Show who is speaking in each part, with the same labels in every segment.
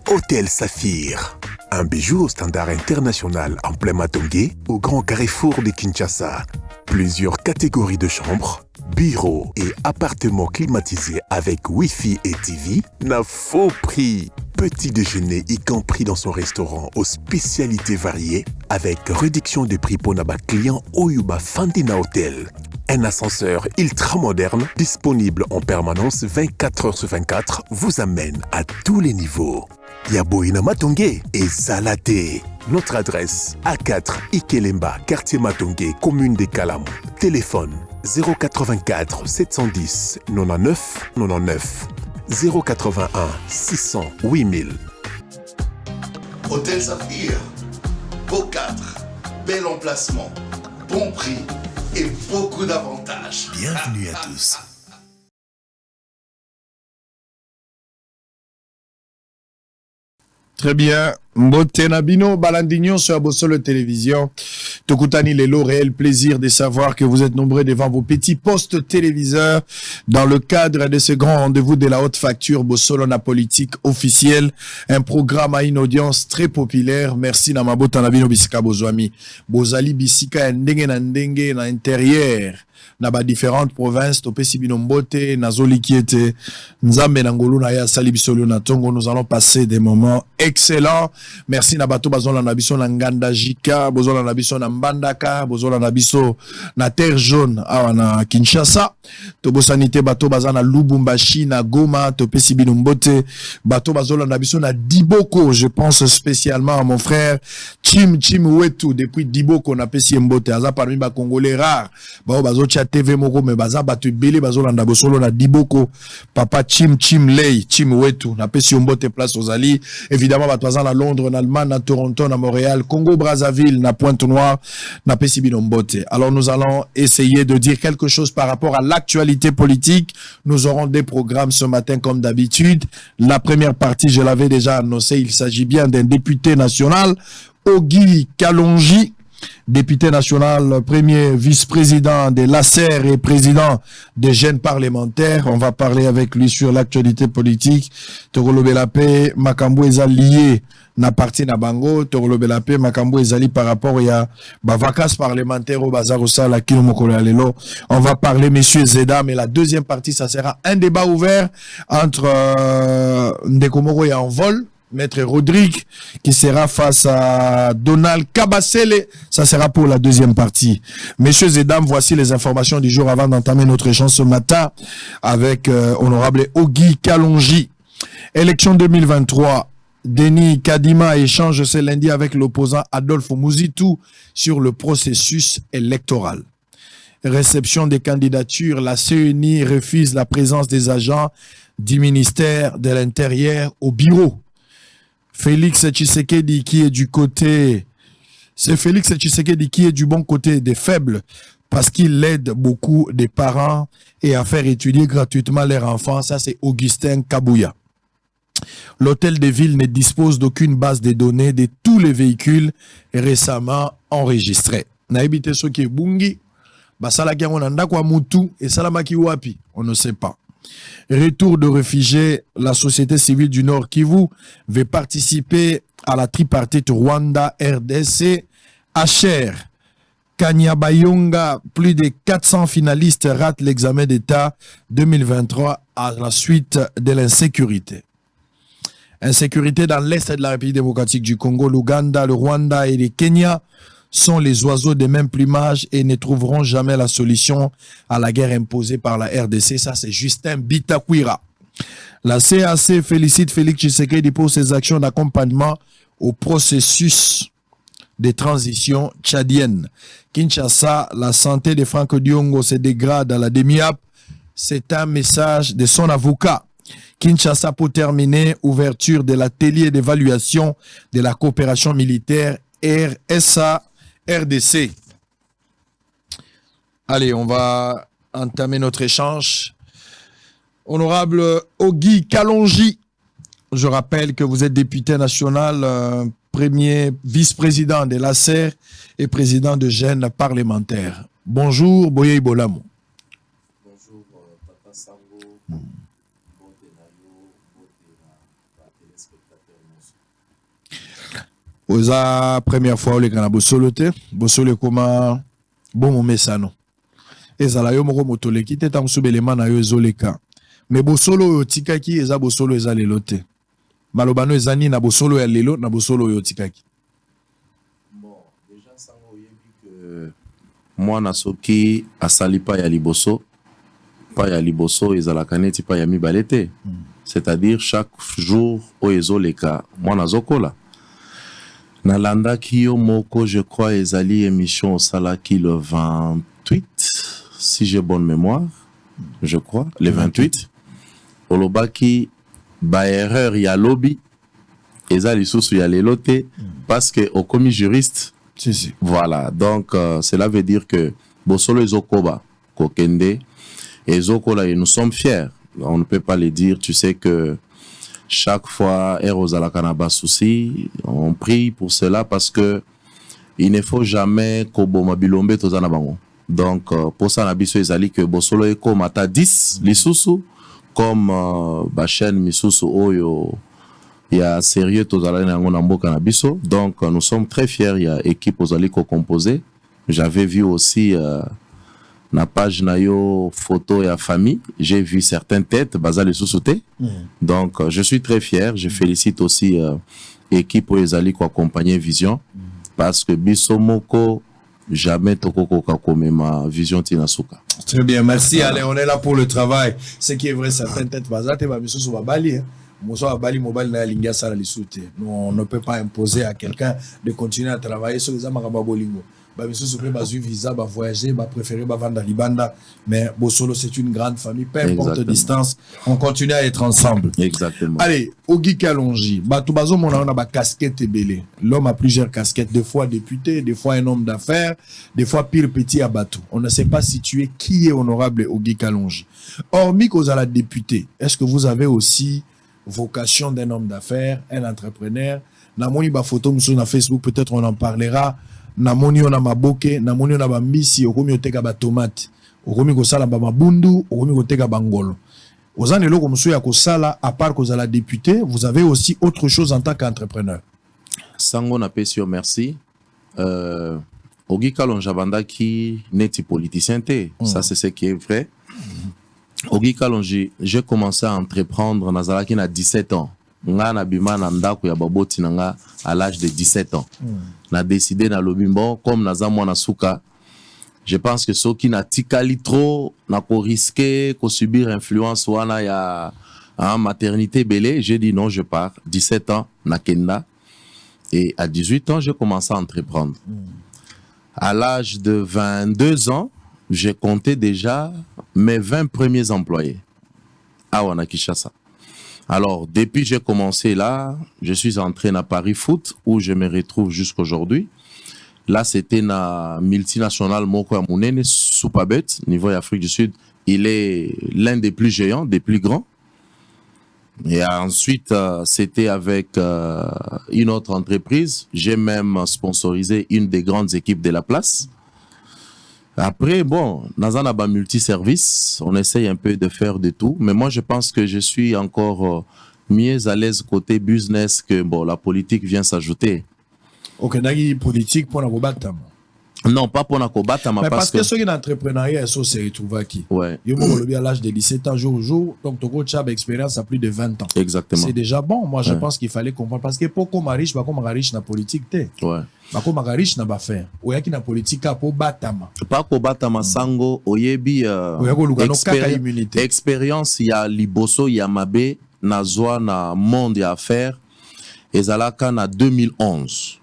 Speaker 1: Hôtel Saphir. Un bijou au standard international en plein Matongé, au grand carrefour de Kinshasa. Plusieurs catégories de chambres, bureaux et appartements climatisés avec Wi-Fi et TV n'a faux prix. Petit déjeuner y compris dans son restaurant aux spécialités variées avec réduction des prix pour Naba client Oyuba Fandina Hotel. Un ascenseur ultra moderne disponible en permanence 24 heures sur 24 vous amène à tous les niveaux. Yaboina Matongé et Salaté. Notre adresse A4 Ikelemba, quartier Matongé, commune des Kalamou. Téléphone 084 710 99 99 081 600 8000.
Speaker 2: Hôtel Saphir, beau cadre, bel emplacement, bon prix et beaucoup d'avantages.
Speaker 1: Bienvenue à tous.
Speaker 3: Très bien. Mbote Nabino, Balandignon sur Abosolo Télévision. Tokutani Lelo, réel plaisir de savoir que vous êtes nombreux devant vos petits postes téléviseurs dans le cadre de ce grand rendez-vous de la haute facture Bosolona politique officielle. Un programme à une audience très populaire. Merci Namabota Nabino Bisika Bozwami. Bozali Bisika Ndenge na Ndenge na intérieur. Naba différentes provinces, Topesi Binombote, Nazoli Kiete, Nzambe Nangolo Naya Salibisolo na Tongo. Nous allons passer des moments excellents. Merci Nabato Bazola Nabiso Nanganda Jika, Bozola Nabiso Nambandaka, Bozola Nabiso na Terre Jaune, na Kinshasa. Tobosanite Bato Bazana Lubumbashi, na Goma, Topesi Binombote, Bato Bazola Nabiso na Diboko. Je pense spécialement à mon frère Chim Wetu, depuis Diboko, on a Pesi Mbote, Aza parmi ba Congolais rares. Bao Bazocha TV Moko, mais Baza Batu Bele, Bazola Nabosolo na Diboko, Papa Chim Lei, Chim Wetu, na Pesi Mbote place aux Ali. Évidemment, Bato Bazana Londres, en Allemagne, à Toronto, à Montréal, Congo, Brazzaville, à Pointe-Noire, à Pessibinombote. Alors nous allons essayer de dire quelque chose par rapport à l'actualité politique. Nous aurons des programmes ce matin comme d'habitude. La première partie, je l'avais déjà annoncé, il s'agit bien d'un député national, Ogi Kalonji, député national, premier vice-président de l'ACER et président des jeunes parlementaires. On va parler avec lui sur l'actualité politique. Togolo Belape, Makambo lié na parti na bango. Togolo Belape, Makambo ezali par rapport à vacances parlementaires au bazar au sala kino mokolo lelo. On va parler messieurs Zeda, mais la deuxième partie, ça sera un débat ouvert entre Ndekomoro et en vol. Maître Rodrigue, qui sera face à Donald Kabasele. Ça sera pour la deuxième partie. Messieurs et dames, voici les informations du jour avant d'entamer notre échange ce matin avec honorable Ogi Kalonji. Élection 2023. Denis Kadima échange ce lundi avec l'opposant Adolphe Mouzitou sur le processus électoral. Réception des candidatures, la CENI refuse la présence des agents du ministère de l'Intérieur au bureau. Félix Tshisekedi qui est du côté, c'est Félix Tshisekedi qui est du bon côté des faibles parce qu'il aide beaucoup des parents et à faire étudier gratuitement leurs enfants. Ça, c'est Augustin Kabouya. L'hôtel de ville ne dispose d'aucune base de données de tous les véhicules récemment enregistrés. Naibite soki bungi, basala kiango nanda kwa mutu et salamaki wapi, on ne sait pas. Retour de réfugiés, la société civile du Nord Kivu veut participer à la tripartite Rwanda-RDC. Acher, Kanyabayonga, plus de 400 finalistes ratent l'examen d'État 2023 à la suite de l'insécurité. Insécurité dans l'Est de la République démocratique du Congo, l'Ouganda, le Rwanda et le Kenya sont les oiseaux de même plumage et ne trouveront jamais la solution à la guerre imposée par la RDC. Ça, c'est Justin Bitakwira. La CAC félicite Félix Tshisekedi pour ses actions d'accompagnement au processus de transition tchadienne. Kinshasa, la santé de Franck Diongo se dégrade à la demi-app. C'est un message de son avocat. Kinshasa, pour terminer, ouverture de l'atelier d'évaluation de la coopération militaire RSA RDC. Allez, on va entamer notre échange. Honorable Ogi Kalonji, je rappelle que vous êtes député national, premier vice-président de l'ACER et président de jeunes parlementaires. Bonjour, Boye Bolamo.
Speaker 4: Bonjour, Papa Sango.
Speaker 3: Oza première fois ole kana bosolo te bosolo koma bon mesano ezala yo moko motoleki te tam subelema na yo ezoleka mais bosolo yo tikaki eza bosolo eza lelo te malobano ezani na bosolo ya lelo na bosolo yo tikaki.
Speaker 4: Bon déjà sango yebi que moi na soki asali pa ya liboso ezala kaneti pa ya mibale te c'est-à-dire chaque jour o ezoleka moi nazokola nalandaki yo moko je crois ezali émission au salaki le 28 si j'ai bonne mémoire je crois le 28 olobaki ba erreur ya lobby eza lisusu ya lelo te parce que au commis juriste
Speaker 3: si.
Speaker 4: Voilà donc cela veut dire que bosolo ezokoba kokende ezokola et nous sommes fiers on ne peut pas le dire tu sais que chaque fois Erosala Kanaba souci on prie pour cela parce que il ne faut jamais koboma bilombe tozana bango donc pour ça nabiso ezali que bosolo eko mata 10 lisusu comme ba chaîne misusu oyo il y a sérieux tozala nango na mboka na biso donc nous sommes très fiers il y a équipe ozali ko composer j'avais vu aussi na page na yo photo et famille j'ai vu certaines têtes bazali sous-sauté donc je suis très fier je félicite aussi équipe ezali ko accompagner vision parce que biso moko jamais tokoko komema vision tinasuka.
Speaker 3: Très bien merci allez on est là pour le travail ce qui est vrai certaines têtes bazate ba biso ba bali Moso Bali mobile na linga sala lisute. On ne peut pas imposer à quelqu'un de continuer à travailler sur les amakaba bolingo. Ba biso soupe bazu visa ba voyager ba préférer ba vendre libanda mais Bosolo c'est une grande famille peu importe distance on continue à être ensemble.
Speaker 4: Exactement.
Speaker 3: Allez Ogi Kalonji bato bazo mona na ba casquette belé. L'homme a plusieurs casquettes des fois député des fois un homme d'affaires des fois pire petit à bateau. On ne sait pas situer qui est honorable Ogi Kalonji. Hormis qu'aux à la députée est-ce que vous avez aussi vocation d'un homme d'affaires, un entrepreneur? Namoni ba photo muso na Facebook, peut-être on en parlera. Namoni on a maboke, namoni on a ba mbisi, okomi oteka ba tomate, okomi ko sala ba mabundu, okomi ko teka bangolo. Ozane loko muso ya ko sala à part que la députée, vous avez aussi autre chose en tant qu'entrepreneur.
Speaker 4: Sango na pesio merci. Ogi Kalonji bandaki neti politicien te, ça c'est ce qui est vrai. Ogi Kalonji, j'ai commencé à entreprendre nazalaki na 17 ans. Nga na bima na ndako ya baboti nanga à l'âge de 17 ans. Na décidé na lobimbo comme naza mwana suka. Je pense que ceux qui na tikali trop na ko risquer ko subir influence wana ya maternité belé, j'ai dit non, je pars. 17 ans na kenda et à 18 ans, j'ai commencé à entreprendre. À l'âge de 22 ans, j'ai compté déjà mes 20 premiers employés à Wanakishasa. Alors, depuis j'ai commencé là, je suis entré à Paris Foot, où je me retrouve jusqu'aujourd'hui. Là, c'était na multinationale Moko Amounene, Soupabet, niveau Afrique du Sud. Il est l'un des plus géants, des plus grands. Et ensuite, c'était avec une autre entreprise. J'ai même sponsorisé une des grandes équipes de la place. Après, bon, dans un multiservice, on essaye un peu de faire de tout. Mais moi, je pense que je suis encore mieux à l'aise côté business que bon, la politique vient s'ajouter.
Speaker 3: Ok, nagi politique pour la combattre.
Speaker 4: Non, pas pour la combattre,
Speaker 3: mais parce que ceux qui sont entrepreneurs, ils se retrouvent qui.
Speaker 4: Ouais.
Speaker 3: Ils vont à l'âge de 17 ans, jour au jour. Donc, ton coach a expérience à plus de 20 ans.
Speaker 4: Exactement.
Speaker 3: C'est déjà bon. Moi, je pense qu'il fallait comprendre. Parce que pour qu'on riche, pas comme riche dans la politique,
Speaker 4: ouais.
Speaker 3: Pas comme riche dans l'affaire. Ou y a qui dans la politique, pour batama.
Speaker 4: Pas pour batama sango, oyebi, expérience, il y a liboso, il y a mabe, na zoa, na monde, il y a affaire. Et zalaka na 2011.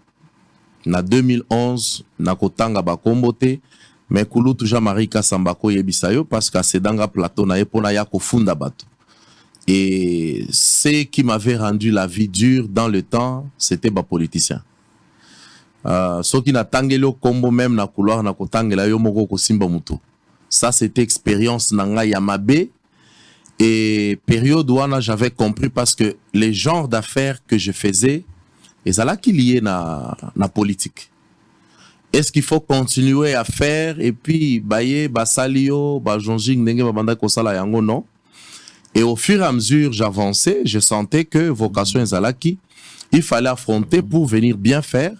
Speaker 4: Na 2011 na kotanga bakombote mais kulu tuja Marika Sambako yebisayo parce que c'est dans plateau na epona ya kofunda bato et ce qui m'avait rendu la vie dure dans le temps c'était ba politicien ceux qui na tangelo kombo même na couloir na kotangela yo moko ko simba mutu ça c'était expérience nanga ya mabe et période où j'avais compris parce que les genres d'affaires que je faisais et ça là qui lié na politique. Est-ce qu'il faut continuer à faire et puis baye basalio ba jonjing ndenge babanda ko sala yango non? Et au fur et à mesure, j'avançais, je sentais que vocation ezalaki, il fallait affronter pour venir bien faire.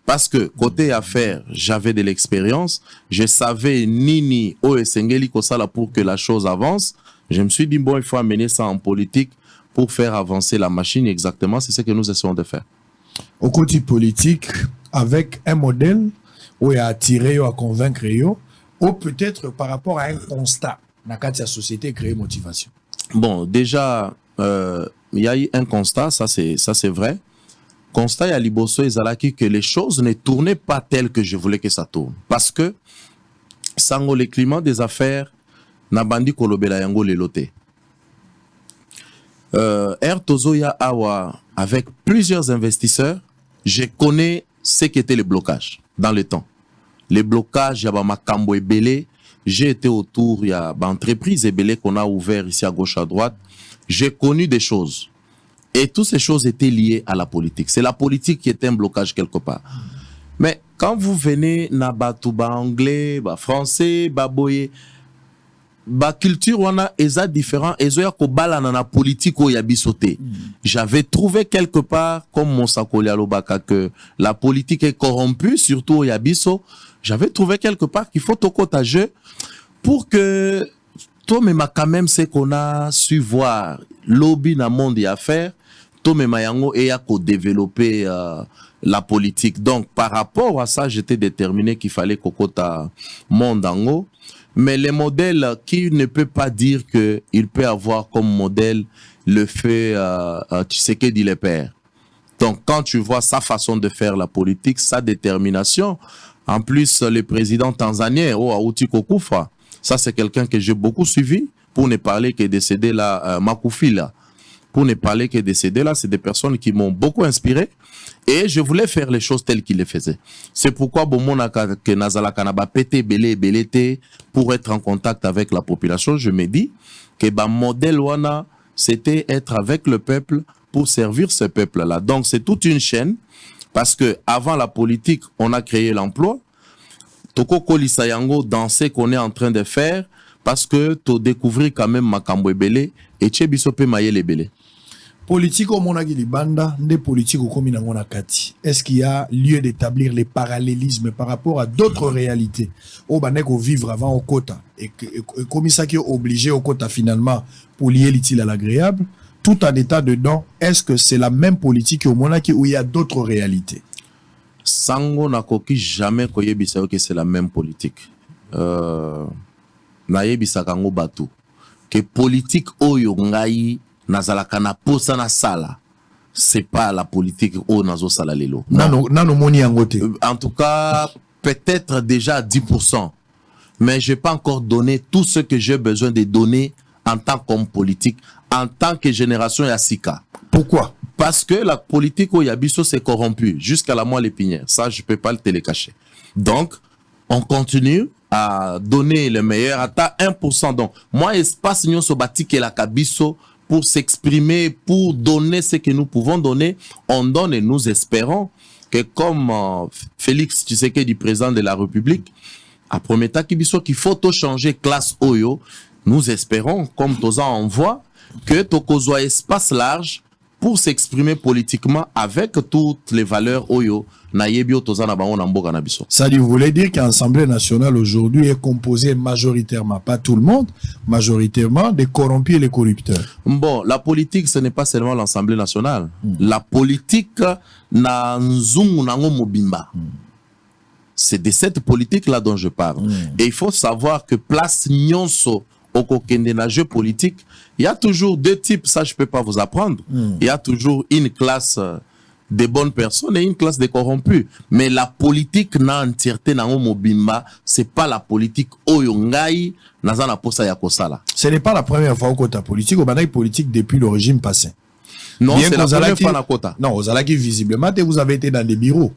Speaker 4: Parce que côté affaires, j'avais de l'expérience, je savais Nini Oesengeli Kosala pour que la chose avance. Je me suis dit, bon, il faut amener ça en politique pour faire avancer la machine. Exactement, c'est ce que nous essayons de faire.
Speaker 3: Au côté politique, avec un modèle où il a attiré, à convaincre, ou peut-être par rapport à un constat, dans la société créer motivation.
Speaker 4: Bon, déjà, il y a eu un constat, ça c'est vrai. Constat à Liboso et Zalaki que les choses ne tournaient pas telles que je voulais que ça tourne. Parce que, sans le climat des affaires, Nabandi Kolobela Yango Lelote. Tozoya Awa, avec plusieurs investisseurs, je connais ce qu'était le blocage dans le temps. Les blocages, il y a Makambo et Belé. J'ai été autour, il y a entreprises et Belé qu'on a ouvert ici à gauche à droite. J'ai connu des choses. Et toutes ces choses étaient liées à la politique. C'est la politique qui était un blocage quelque part. Mais quand vous venez na batouba anglais, ba français, ba boye, ba culture wana eza différent, ezo ya kobala na politique o ya bisoté. J'avais trouvé quelque part comme Monsakoli alobaka que la politique est corrompue, surtout au yabiso. J'avais trouvé quelque part qu'il faut tokota jeu pour que toi même quand même c'est qu'on a su voir lobby dans monde et affaires. Tome Mayango et à développer la politique. Donc, par rapport à ça, j'étais déterminé qu'il fallait Kokota Mondango. Mais les modèles qui ne peut pas dire qu'il peut avoir comme modèle le fait Tshisekedi le père. Donc, quand tu vois sa façon de faire la politique, sa détermination, en plus, le président tanzanien, Aouti Kokufa, ça c'est quelqu'un que j'ai beaucoup suivi, pour ne parler que décédé là, Makufi là. Pour ne parler que décédé là, c'est des personnes qui m'ont beaucoup inspiré et je voulais faire les choses telles qu'il les faisait. C'est pourquoi Bomonaka que Nazala Kanaba pété belé pour être en contact avec la population, je me dis que ba modèle wana c'était être avec le peuple pour servir ce peuple là. Donc c'est toute une chaîne parce que avant la politique, on a créé l'emploi. Toko Kolisa Yango dans ce qu'on est en train de faire parce que tu découvrir quand même Makambo Belé et Tchebisope Mayele Belé.
Speaker 3: Politique au monagi libanda, des politiques au commun na kati. Est-ce qu'il y a lieu d'établir les parallélismes par rapport à d'autres réalités? Au baneko vivre avant au quota et comme ça qui est obligé au quota finalement pour lier l'utile à l'agréable, tout en état dedans, est-ce que c'est la même politique au monaki où il y a d'autres réalités?
Speaker 4: Sango nakoki jamais koyebisa que c'est la même politique. Nayebisa kango batu que politique oyo ngai nazalaka na posa na sala, c'est pas la politique oyo nazo sala lelo.
Speaker 3: Nano moni yangote.
Speaker 4: En tout cas, peut-être déjà à 10%, mais je n'ai pas encore donné tout ce que j'ai besoin de donner en tant qu'homme politique, en tant que génération Yassika.
Speaker 3: Pourquoi?
Speaker 4: Parce que la politique au Yabiso s'est corrompue jusqu'à la moelle épinière. Ça, je ne peux pas le télécacher. Donc, on continue à donner le meilleur à 1%. Donc, moi, espace nous sobatique et la Kabiso pour s'exprimer, pour donner ce que nous pouvons donner, on donne et nous espérons que comme Félix Tshisekedi, président de la République, à premier temps qu'il faut tout changer classe Oyo, nous espérons, comme Toza envoie, que Tokozo a espace large pour s'exprimer politiquement avec toutes les valeurs Oyo.
Speaker 3: Ça dit, vous voulez dire qu'Assemblée nationale aujourd'hui est composée majoritairement, pas tout le monde, majoritairement des corrompus et les corrupteurs.
Speaker 4: Bon, la politique, ce n'est pas seulement l'Assemblée nationale. La politique, na nzungu nango mobimba. C'est de cette politique-là dont je parle. Et il faut savoir que place nyonso au kokende na jeu politique, il y a toujours deux types, ça je peux pas vous apprendre. Il y a toujours une classe des bonnes personnes et une classe de corrompus. Mais la politique na entièreté na mobimba, c'est pas la politique oyongai nazana posa ya kosala.
Speaker 3: Ce n'est pas la première fois qu'on a politique, on a politique depuis le régime passé.
Speaker 4: Non, c'est la première fois na kota.
Speaker 3: Non, aux Alaki visiblement, vous avez été dans des bureaux.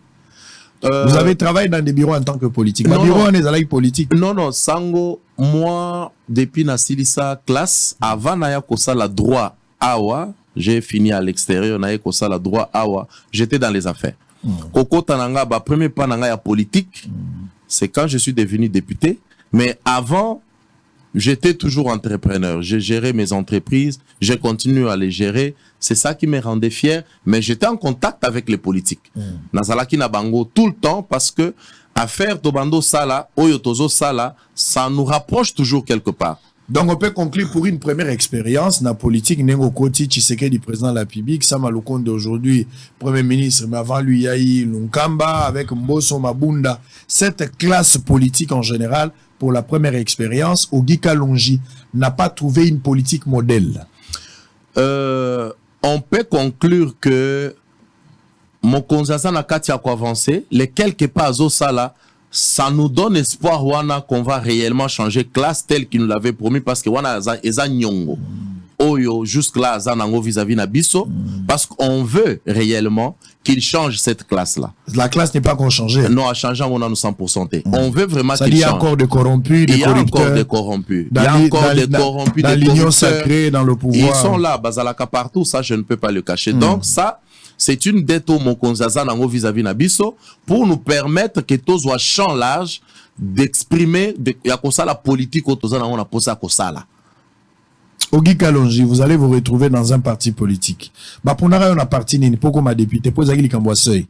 Speaker 3: Vous avez travaillé dans des bureaux en tant que politique.
Speaker 4: Non,
Speaker 3: bureau, on est Alaki politique.
Speaker 4: Non, non, Sango, moi, depuis na silisa classe, avant na ya kosala droit awa, j'ai fini à l'extérieur, na ya kosala droit awa, j'étais dans les affaires. Koko tananga, ba premier pas nanga ya politique, c'est quand je suis devenu député. Mais avant, j'étais toujours entrepreneur. J'ai géré mes entreprises, j'ai continué à les gérer. C'est ça qui me rendait fier. Mais j'étais en contact avec les politiques. Nazalaki na bango tout le temps parce que affaire Tobando Sala, Oyotozo Sala, ça nous rapproche toujours quelque part.
Speaker 3: Donc on peut conclure pour une première expérience dans la politique. Nengo Koti Tshisekedi, président de la République, Sama Lukonde aujourd'hui, Premier ministre, mais avant lui, Yahi Lunkamba, avec Mbosso Mabunda. Cette classe politique en général, pour la première expérience, Ogi Kalonji n'a pas trouvé une politique modèle.
Speaker 4: On peut conclure que Mokonzaza Nakati a avancé, les quelques pas au Sala, ça nous donne espoir Wana qu'on va réellement changer classe tel qu'il nous l'avait promis parce que Wana eza nyongo. Oyo jusque là zanango vis-à-vis Nabiso parce qu'on veut réellement qu'il change cette classe là.
Speaker 3: La classe n'est pas encore changée.
Speaker 4: Non, à changer on a nous 100%. On veut vraiment qu'il change.
Speaker 3: Il y a encore des corrompus, des corrupteurs.
Speaker 4: Il y a encore des corrompus. Il y a encore des corrompus,
Speaker 3: dans l'union sacrée, dans le pouvoir.
Speaker 4: Ils sont là, Bazalaka partout, ça je ne peux pas le cacher. Donc ça c'est une dette au Mokonzaza nango vis-à-vis Nabiso pour nous permettre que tous soient champ large d'exprimer la politique au Toza nango na posa kosala.
Speaker 3: Ogi Kalonji, vous allez vous retrouver dans un parti politique. Baponara yon a parti nini poko ma député po zagi likambwa seuil.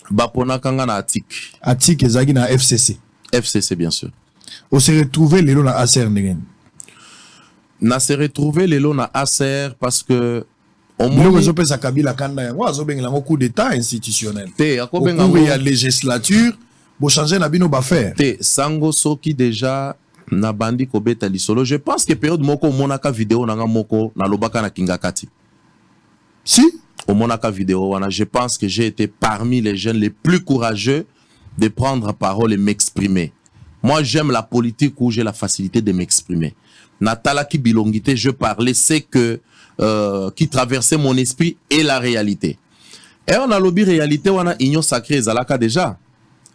Speaker 4: Bapona kanga na Atik.
Speaker 3: Atik ezagi na FCC.
Speaker 4: FCC bien sûr.
Speaker 3: On s'est retrouvé lelo na ACR ndegen.
Speaker 4: Na se retrouvé lelo na ACR parce que
Speaker 3: on moni zo pesa Kabila kanda yango azobenga ngo coup d'état institutionnel.
Speaker 4: Te akobenga
Speaker 3: ngo ya législature bo changer na bino ba faire.
Speaker 4: Te sango soki déjà na bandi ko beta lisolo. Je pense que période moko monaka vidéo nanga moko na lobaka na Kingakati.
Speaker 3: Si
Speaker 4: au monaka vidéo wana, je pense que j'ai été parmi les jeunes les plus courageux de prendre parole et m'exprimer. Moi j'aime la politique où j'ai la facilité de m'exprimer. Natala ki bilongité, je parlais, c'est que qui traversait mon esprit et la réalité. Et on a lobby réalité, on a union sacrée Zalaka déjà.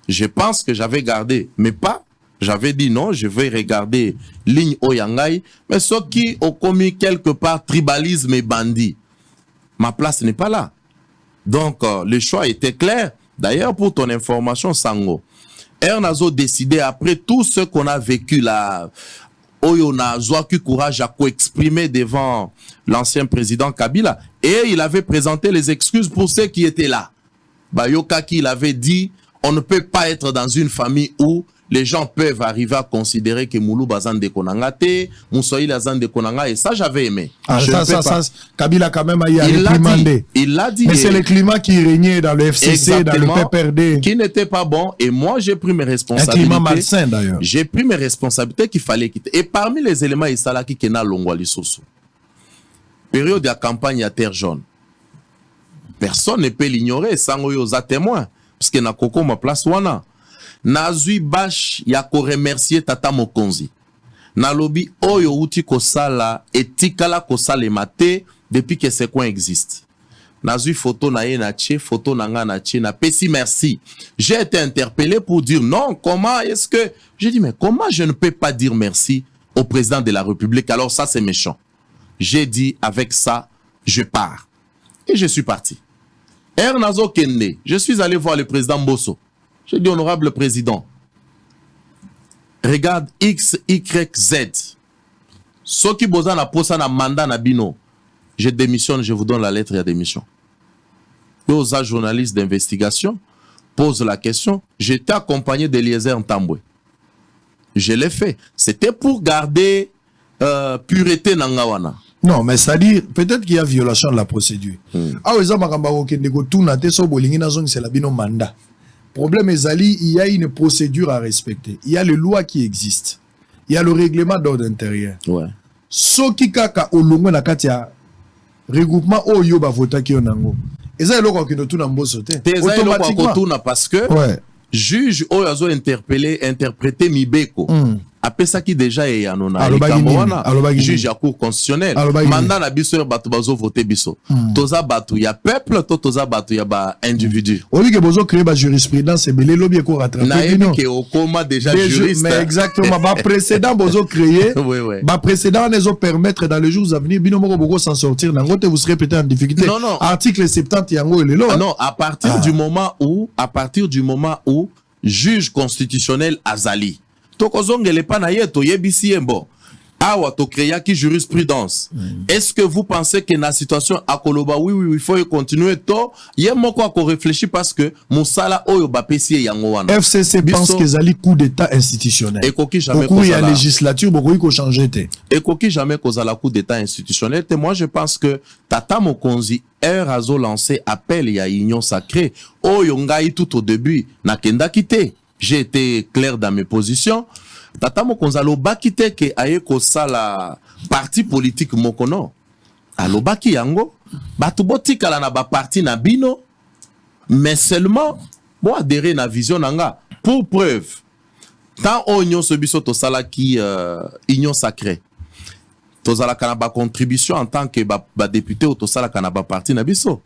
Speaker 4: Je pense que j'avais gardé, mais pas, j'avais dit non, je vais regarder ligne Oyangai, mais ce qui ont commis quelque part tribalisme et bandit. Ma place n'est pas là. Donc, le choix était clair. D'ailleurs, pour ton information, Sango, Ernazo décidé après tout ce qu'on a vécu là, Oyo na zoaki courage à co-exprimer devant l'ancien président Kabila et il avait présenté les excuses pour ceux qui étaient là. Bayokaki, il avait dit on ne peut pas être dans une famille où les gens peuvent arriver à considérer que Moulou Bazan de Konangate, Moussoï Lazan de Konanga, et ça j'avais aimé.
Speaker 3: Ah, ça, Kabila quand même a réprimandé.
Speaker 4: Il l'a dit.
Speaker 3: Mais c'est le climat qui régnait dans le FCC,
Speaker 4: exactement,
Speaker 3: dans le PPRD.
Speaker 4: Qui n'était pas bon, et moi j'ai pris mes responsabilités.
Speaker 3: Un climat malsain d'ailleurs.
Speaker 4: J'ai pris mes responsabilités qu'il fallait quitter. Et parmi les éléments, il s'agit qui Kena Longwali Soso. Période de la campagne à Terre Jaune. Personne ne peut l'ignorer, sans aux témoins. Parce que na Koko ma place wana. Nazui bash ya ko remercier Tata Mokonzi. Na lobi oyo uti kosala etikala kosala mate depuis que ce coin existe. Nazui photo na ye na tche, photo na nga na tche, na pesi merci. J'ai été interpellé pour dire non, comment est-ce que... J'ai dit mais comment je ne peux pas dire merci au président de la République? Alors ça c'est méchant. J'ai dit avec ça, je pars. Et je suis parti. Ernazo Kende, je suis allé voir le président Mbosso. J'ai dit, honorable président, regarde X, Y, Z. Ce qui besoin na posa na mandat na bino, je démissionne, je vous donne la lettre de démission. Aux journalistes d'investigation pose la question. J'étais accompagné d'Eliezer Ntambwe. Je l'ai fait. C'était pour garder pureté nangawana.
Speaker 3: Non, mais c'est-à-dire, peut-être qu'il y a violation de la procédure. Ah, oui, ça m'a c'est la bino mandat. Problème Ezali, il y a une procédure à respecter. Il y a les lois qui existent. Il y a le règlement d'ordre intérieur.
Speaker 4: Ouais.
Speaker 3: So ki kaka olongo na katia regroupement oyo ba vota ki onango. Eza eloko ki no tuna mboso te.
Speaker 4: Automatiquement parce que juge oyo azo interpréter Mibeko. Après ça qui déjà est anona juge à cour constitutionnelle mandat na biso bato bazo voter biso toza bato ya peuple toza bato ya ba individu
Speaker 3: oui que bozo créer ba jurisprudence et belé lobby ko rattraper
Speaker 4: na yebi ke okoma déjà juriste
Speaker 3: mais exactement ba précédent bozo créer ba précédent nezo permettre dans les jours à venir bino moko boko s'en sortir nangote vous serez peut-être en difficulté.
Speaker 4: Non.
Speaker 3: Article 70 yango elelo
Speaker 4: non à partir du moment où juge constitutionnel azali tokozongele pa na yeto yebisi yembo awa to créer qui jurisprudence. Est-ce que vous pensez que la situation à Koloba oui il faut continuer to yé moko ko réfléchir parce que musala oyo ba pesi yango wana.
Speaker 3: FCC pense que zali coup d'état institutionnel.
Speaker 4: Et koki jamais
Speaker 3: beaucoup il y a législature beaucoup il faut changer té.
Speaker 4: Et koki jamais kozala coup d'état institutionnel. Moi je pense que Tata Mokonzi azo lancé appel ya union sacrée oyo ngai tout au début na kenda kité. J'ai été clair dans mes positions. Tata Mokonzi alobaki te ke aye ko sala parti politique mokono. Alobaki yango batu botikala na ba parti na bino mais seulement bo adhérer na vision nanga pour preuve. Tant union so biso to sala ki union sacrée. Tozala kana ba contribution en tant que ba député ou to sala kana ba parti na biso.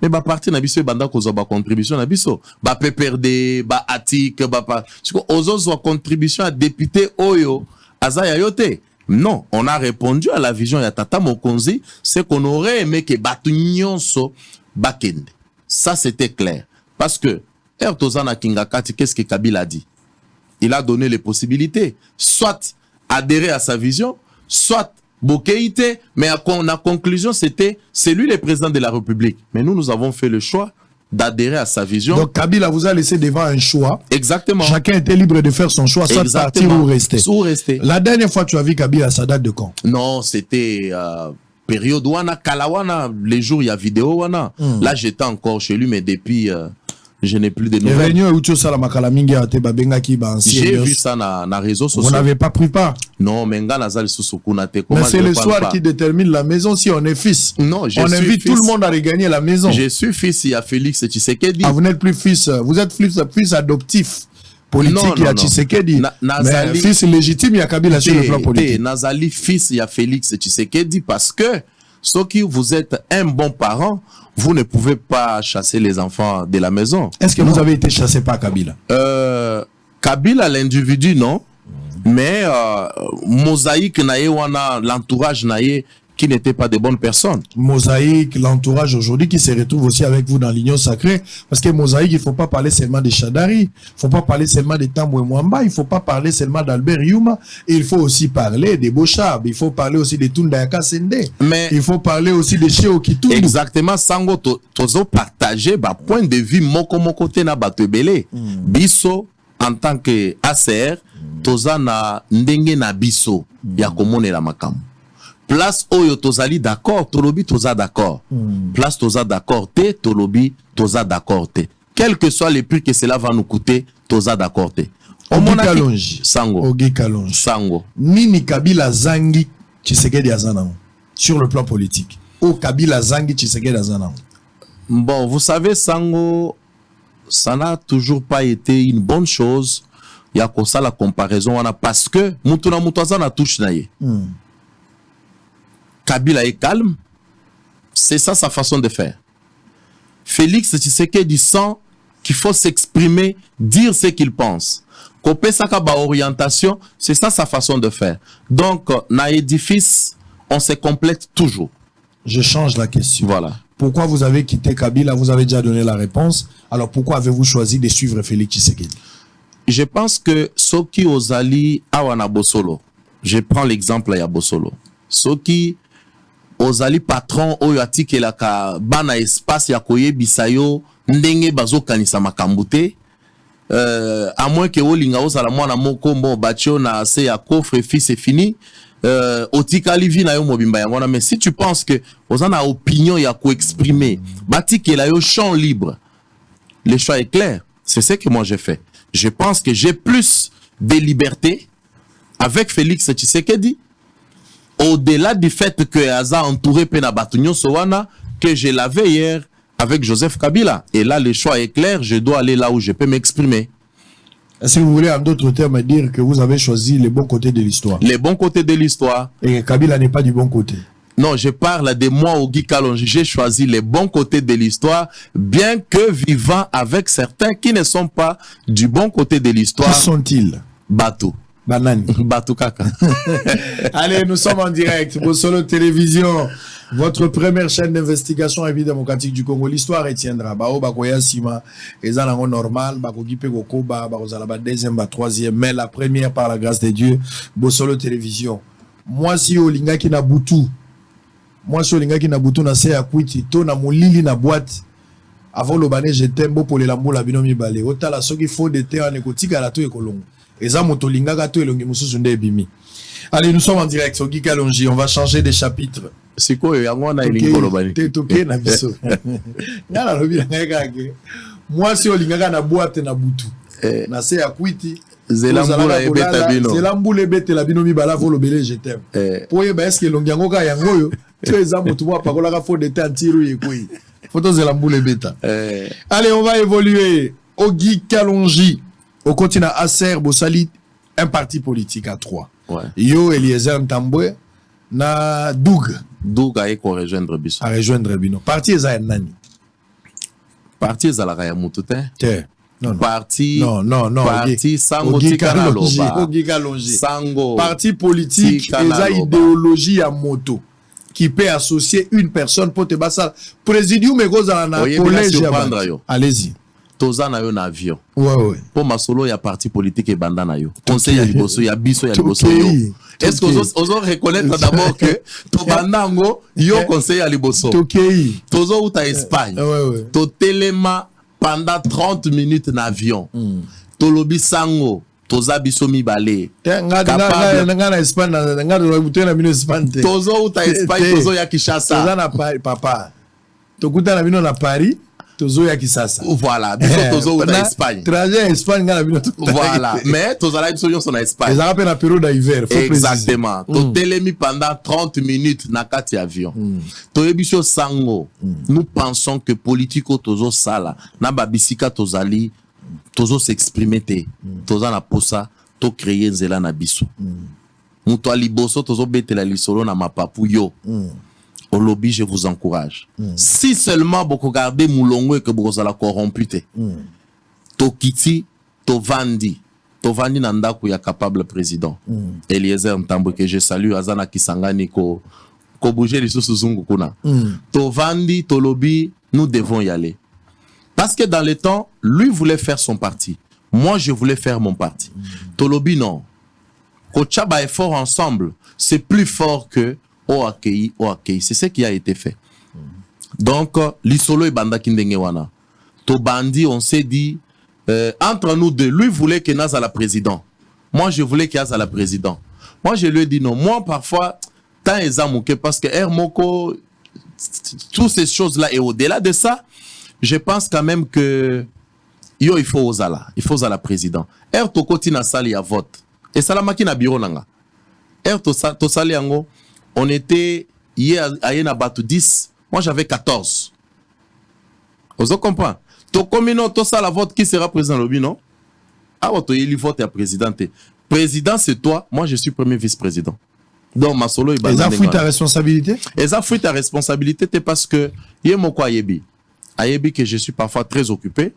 Speaker 4: Mais ba parti na biso banda ko zo ba contribution na biso ba PPRD ba atik ba pa ozo zo contribution à député oyo azaya yote. Non, on a répondu à la vision ya Tata Mokonzi, c'est qu'on aurait aimé que batu nyonso bakende. Ça c'était clair parce que Ertozana Kingakati, qu'est-ce que Kabila a dit? Il a donné les possibilités, soit adhérer à sa vision, soit Bokeïté, mais la conclusion c'était c'est lui le président de la République. Mais nous avons fait le choix d'adhérer à sa vision.
Speaker 3: Donc Kabila vous a laissé devant un choix.
Speaker 4: Exactement.
Speaker 3: Chacun était libre de faire son choix, soit partir ou rester. La dernière fois tu as vu Kabila, ça date de quand?
Speaker 4: Non, c'était période wana Kalawana, les jours il y a vidéo wana. Là j'étais encore chez lui mais depuis je n'ai plus de nouvelles. J'ai vu ça dans les réseaux sociaux.
Speaker 3: Vous n'avez pas pris part?
Speaker 4: Non, mais
Speaker 3: c'est le soir qui détermine la maison si on est fils.
Speaker 4: Non,
Speaker 3: on invite tout le monde à regagner la maison.
Speaker 4: Je suis fils, il y a Félix Tshisekedi.
Speaker 3: Ah, vous n'êtes plus fils, vous êtes fils adoptif. Politique, il y a Tshisekedi. Mais fils légitime, il y a Kabila sur le plan politique.
Speaker 4: Nazali fils, il y a Félix Tshisekedi parce que sauf que vous êtes un bon parent, vous ne pouvez pas chasser les enfants de la maison.
Speaker 3: Est-ce que vous avez été chassé par Kabila?
Speaker 4: Kabila, l'individu, non. Mais Mosaïque, l'entourage qui n'était pas de bonnes personnes.
Speaker 3: Mosaïque, l'entourage aujourd'hui qui se retrouve aussi avec vous dans l'union sacrée. Parce que Mosaïque, il ne faut pas parler seulement de Chadari, il ne faut pas parler seulement de Tambwe Mwamba, il ne faut pas parler seulement d'Albert Yuma, il faut aussi parler de Bochab, il faut parler aussi de Tundayaka Sende, mais il faut parler aussi de Cheo Kitundu.
Speaker 4: Exactement, Sango, tozo partager point de vue moko côté na batebele. Biso, en tant que ACR, toza na ndenge na biso, ya komone la makamu. Place oyo tozali d'accord, tolobi toza d'accord. Place toza d'accord te, tolobi toza d'accord te. Quel que soit les prix que cela va nous coûter, toza d'accord te.
Speaker 3: Ogi Kalonji.
Speaker 4: Sango.
Speaker 3: Ogi Kalonji.
Speaker 4: Sango.
Speaker 3: Nini Kabila zangi Tshisekedi azana sur le plan politique. Ou Kabila zangi Tshisekedi azana.
Speaker 4: Bon, vous savez, Sango, ça n'a toujours pas été une bonne chose. Il y a comme ça la comparaison, parce que Mutuna Mutazana touche naye. Kabila est calme, c'est ça sa façon de faire. Félix Tshisekedi sent qu'il faut s'exprimer, dire ce qu'il pense. Kopé Sakaba orientation, c'est ça sa façon de faire. Donc, na édifice, on se complète toujours.
Speaker 3: Je change la question.
Speaker 4: Voilà.
Speaker 3: Pourquoi vous avez quitté Kabila? Vous avez déjà donné la réponse. Alors pourquoi avez-vous choisi de suivre Félix Tshisekedi?
Speaker 4: Je pense que Soki Ozali Awana Bosolo. Je prends l'exemple à Bosolo. Soki Ozali patron oyo atikelaka bana espace ya koyebisayo ndenge bazokanisa makambo te à moins que olinga ozala mwana moko mbo batio na se ya coffre fils et fini otikali vi na yo mobimba yango na. Mais si tu penses que ozana opinion ya ko exprimer batikela yo champ libre, le choix est clair. C'est ce que moi j'ai fait. Je pense que j'ai plus de liberté avec Félix Tshisekedi, au-delà du fait que Aza entouré Pena Batunyo Sowana, que je l'avais hier avec Joseph Kabila. Et là, le choix est clair, je dois aller là où je peux m'exprimer.
Speaker 3: Est-ce que vous voulez en d'autres termes dire que vous avez choisi les bons côtés de l'histoire?
Speaker 4: Les bons côtés de l'histoire.
Speaker 3: Et que Kabila n'est pas du bon côté?
Speaker 4: Non, je parle de moi, Ogi Kalonji. J'ai choisi les bons côtés de l'histoire, bien que vivant avec certains qui ne sont pas du bon côté de l'histoire.
Speaker 3: Qui sont-ils?
Speaker 4: Batou.
Speaker 3: Banani.
Speaker 4: Batou Kaka.
Speaker 3: Allez, nous sommes en direct. Bosolo Télévision, votre première chaîne d'investigation à vie démocratique du Congo. L'histoire retiendra. Bao Bakoya Sima, Ezalango normal, Bakogipe Gokoba, Bakozalaba deuxième, troisième, mais la première par la grâce de Dieu. Bosolo Télévision. moi si olinga ki na butu na se ya kwiti to na molili na boîte avant le bané je t'aime pour les lambo la bino mibale otala soki fond de terre ne kotika la to ekolongo eza moto linga to elongi mususu nde bimi. Allez, nous sommes en direct Ogi Kalonji, on va changer de chapitre.
Speaker 4: C'est quoi yango na elingo lobani
Speaker 3: toke na biso ngala lobi ngaka ke moi si olinga na boîte na butu na se ya kwiti
Speaker 4: zelambula ebeta bino
Speaker 3: zelambula ebeta la bino mibala volo belé je t'aime pour yeba est-ce que longi yango ka yango yo to eza moto mo pakola ka fond de terre ntiru yekoi photo zelambula ebeta. Allez, on va évoluer. Ogi Kalonji au continent Acer Bosali, un parti politique à 3.
Speaker 4: Ouais.
Speaker 3: Yo Eliezer Ntambwe na Doug
Speaker 4: a eko rejoindre biso.
Speaker 3: A rejoindre bino. Parti eza nani?
Speaker 4: Parti eza la kaya mutute.
Speaker 3: Non.
Speaker 4: Parti
Speaker 3: Parti
Speaker 4: sango tika na loba.
Speaker 3: Ogi Kalonji.
Speaker 4: Sango.
Speaker 3: Parti politique eza idéologie à moto qui peut associer une personne pour te basa. Présidium ego za na collège. Allez-y.
Speaker 4: Toza na yo na avion.
Speaker 3: Ouais.
Speaker 4: Pour ma solo ya parti politique et banda na yo. Conseil ya liboso ya biso ya liboso yo. Est-ce que ozo reconnaître d'abord que to bandango yo conseil ya liboso. Tozo uta Espagne. To telema pendant 30 minutes na avion. To lobi sango toza biso mibale.
Speaker 3: Nga na Espagne nga do butena bino Espagne.
Speaker 4: Tozo uta Espagne tozo ya Kinshasa.
Speaker 3: Toza na papa. To kuta na bino na Paris. Tozo ya Kisasa.
Speaker 4: Voilà, biso tozo na Espagne.
Speaker 3: Trajet Espagne ngala bino.
Speaker 4: Voilà, mais tozo la biso son Espagne.
Speaker 3: Les rappels na période d'hiver, faut
Speaker 4: exactement. To telemi pendant 30 minutes na kati avion. To ebiso sango. Nous pensons que politico tozo sala na babisika tozali tozo s'exprimer te. Toza na posa to créer nzela na biso. Muto aliboso tozo betela lisolo na mapapu yo. Au lobby, je vous encourage. Si seulement vous regardez Moulongo et que vous allez corrompu, Tokiti, Tovandi Nandaku ya capable président. Eliezer Ntambwe que je salue, Azana Kisangani ko bouger les sous-zungu kuna. Tovandi, Tolobi, nous devons y aller. Parce que dans le temps, lui voulait faire son parti. Moi, je voulais faire mon parti. Tolobi, non. Kochaba est fort ensemble. C'est plus fort que ok. C'est ce qui a été fait. Donc, l'isolo et banda kindengewana. To bandi, on s'est dit, entre nous deux, lui voulait que Naz à la président. Moi, je voulais qu'il y ait à la président. Moi, je lui ai dit non. Moi, parfois, tant ezamouke, parce que Hermoko, toutes ces choses-là, et au-delà de ça, je pense quand même que il faut osala. Il faut osala président. Tokoti na sali ya vote. Et ça la makina bureau nanga. To sali yango. On était hier à Yenabatu 10, moi j'avais 14. Vous comprenez? To communo, to ça la vote qui sera président lobby, non? Ah, to yeli vote à président. Président, c'est toi, moi je suis premier vice-président. Donc ma solo est
Speaker 3: et ça fout ta responsabilité?
Speaker 4: Et ça fout ta responsabilité, parce que yemoko ayebi. Ayebi que je suis parfois très occupé.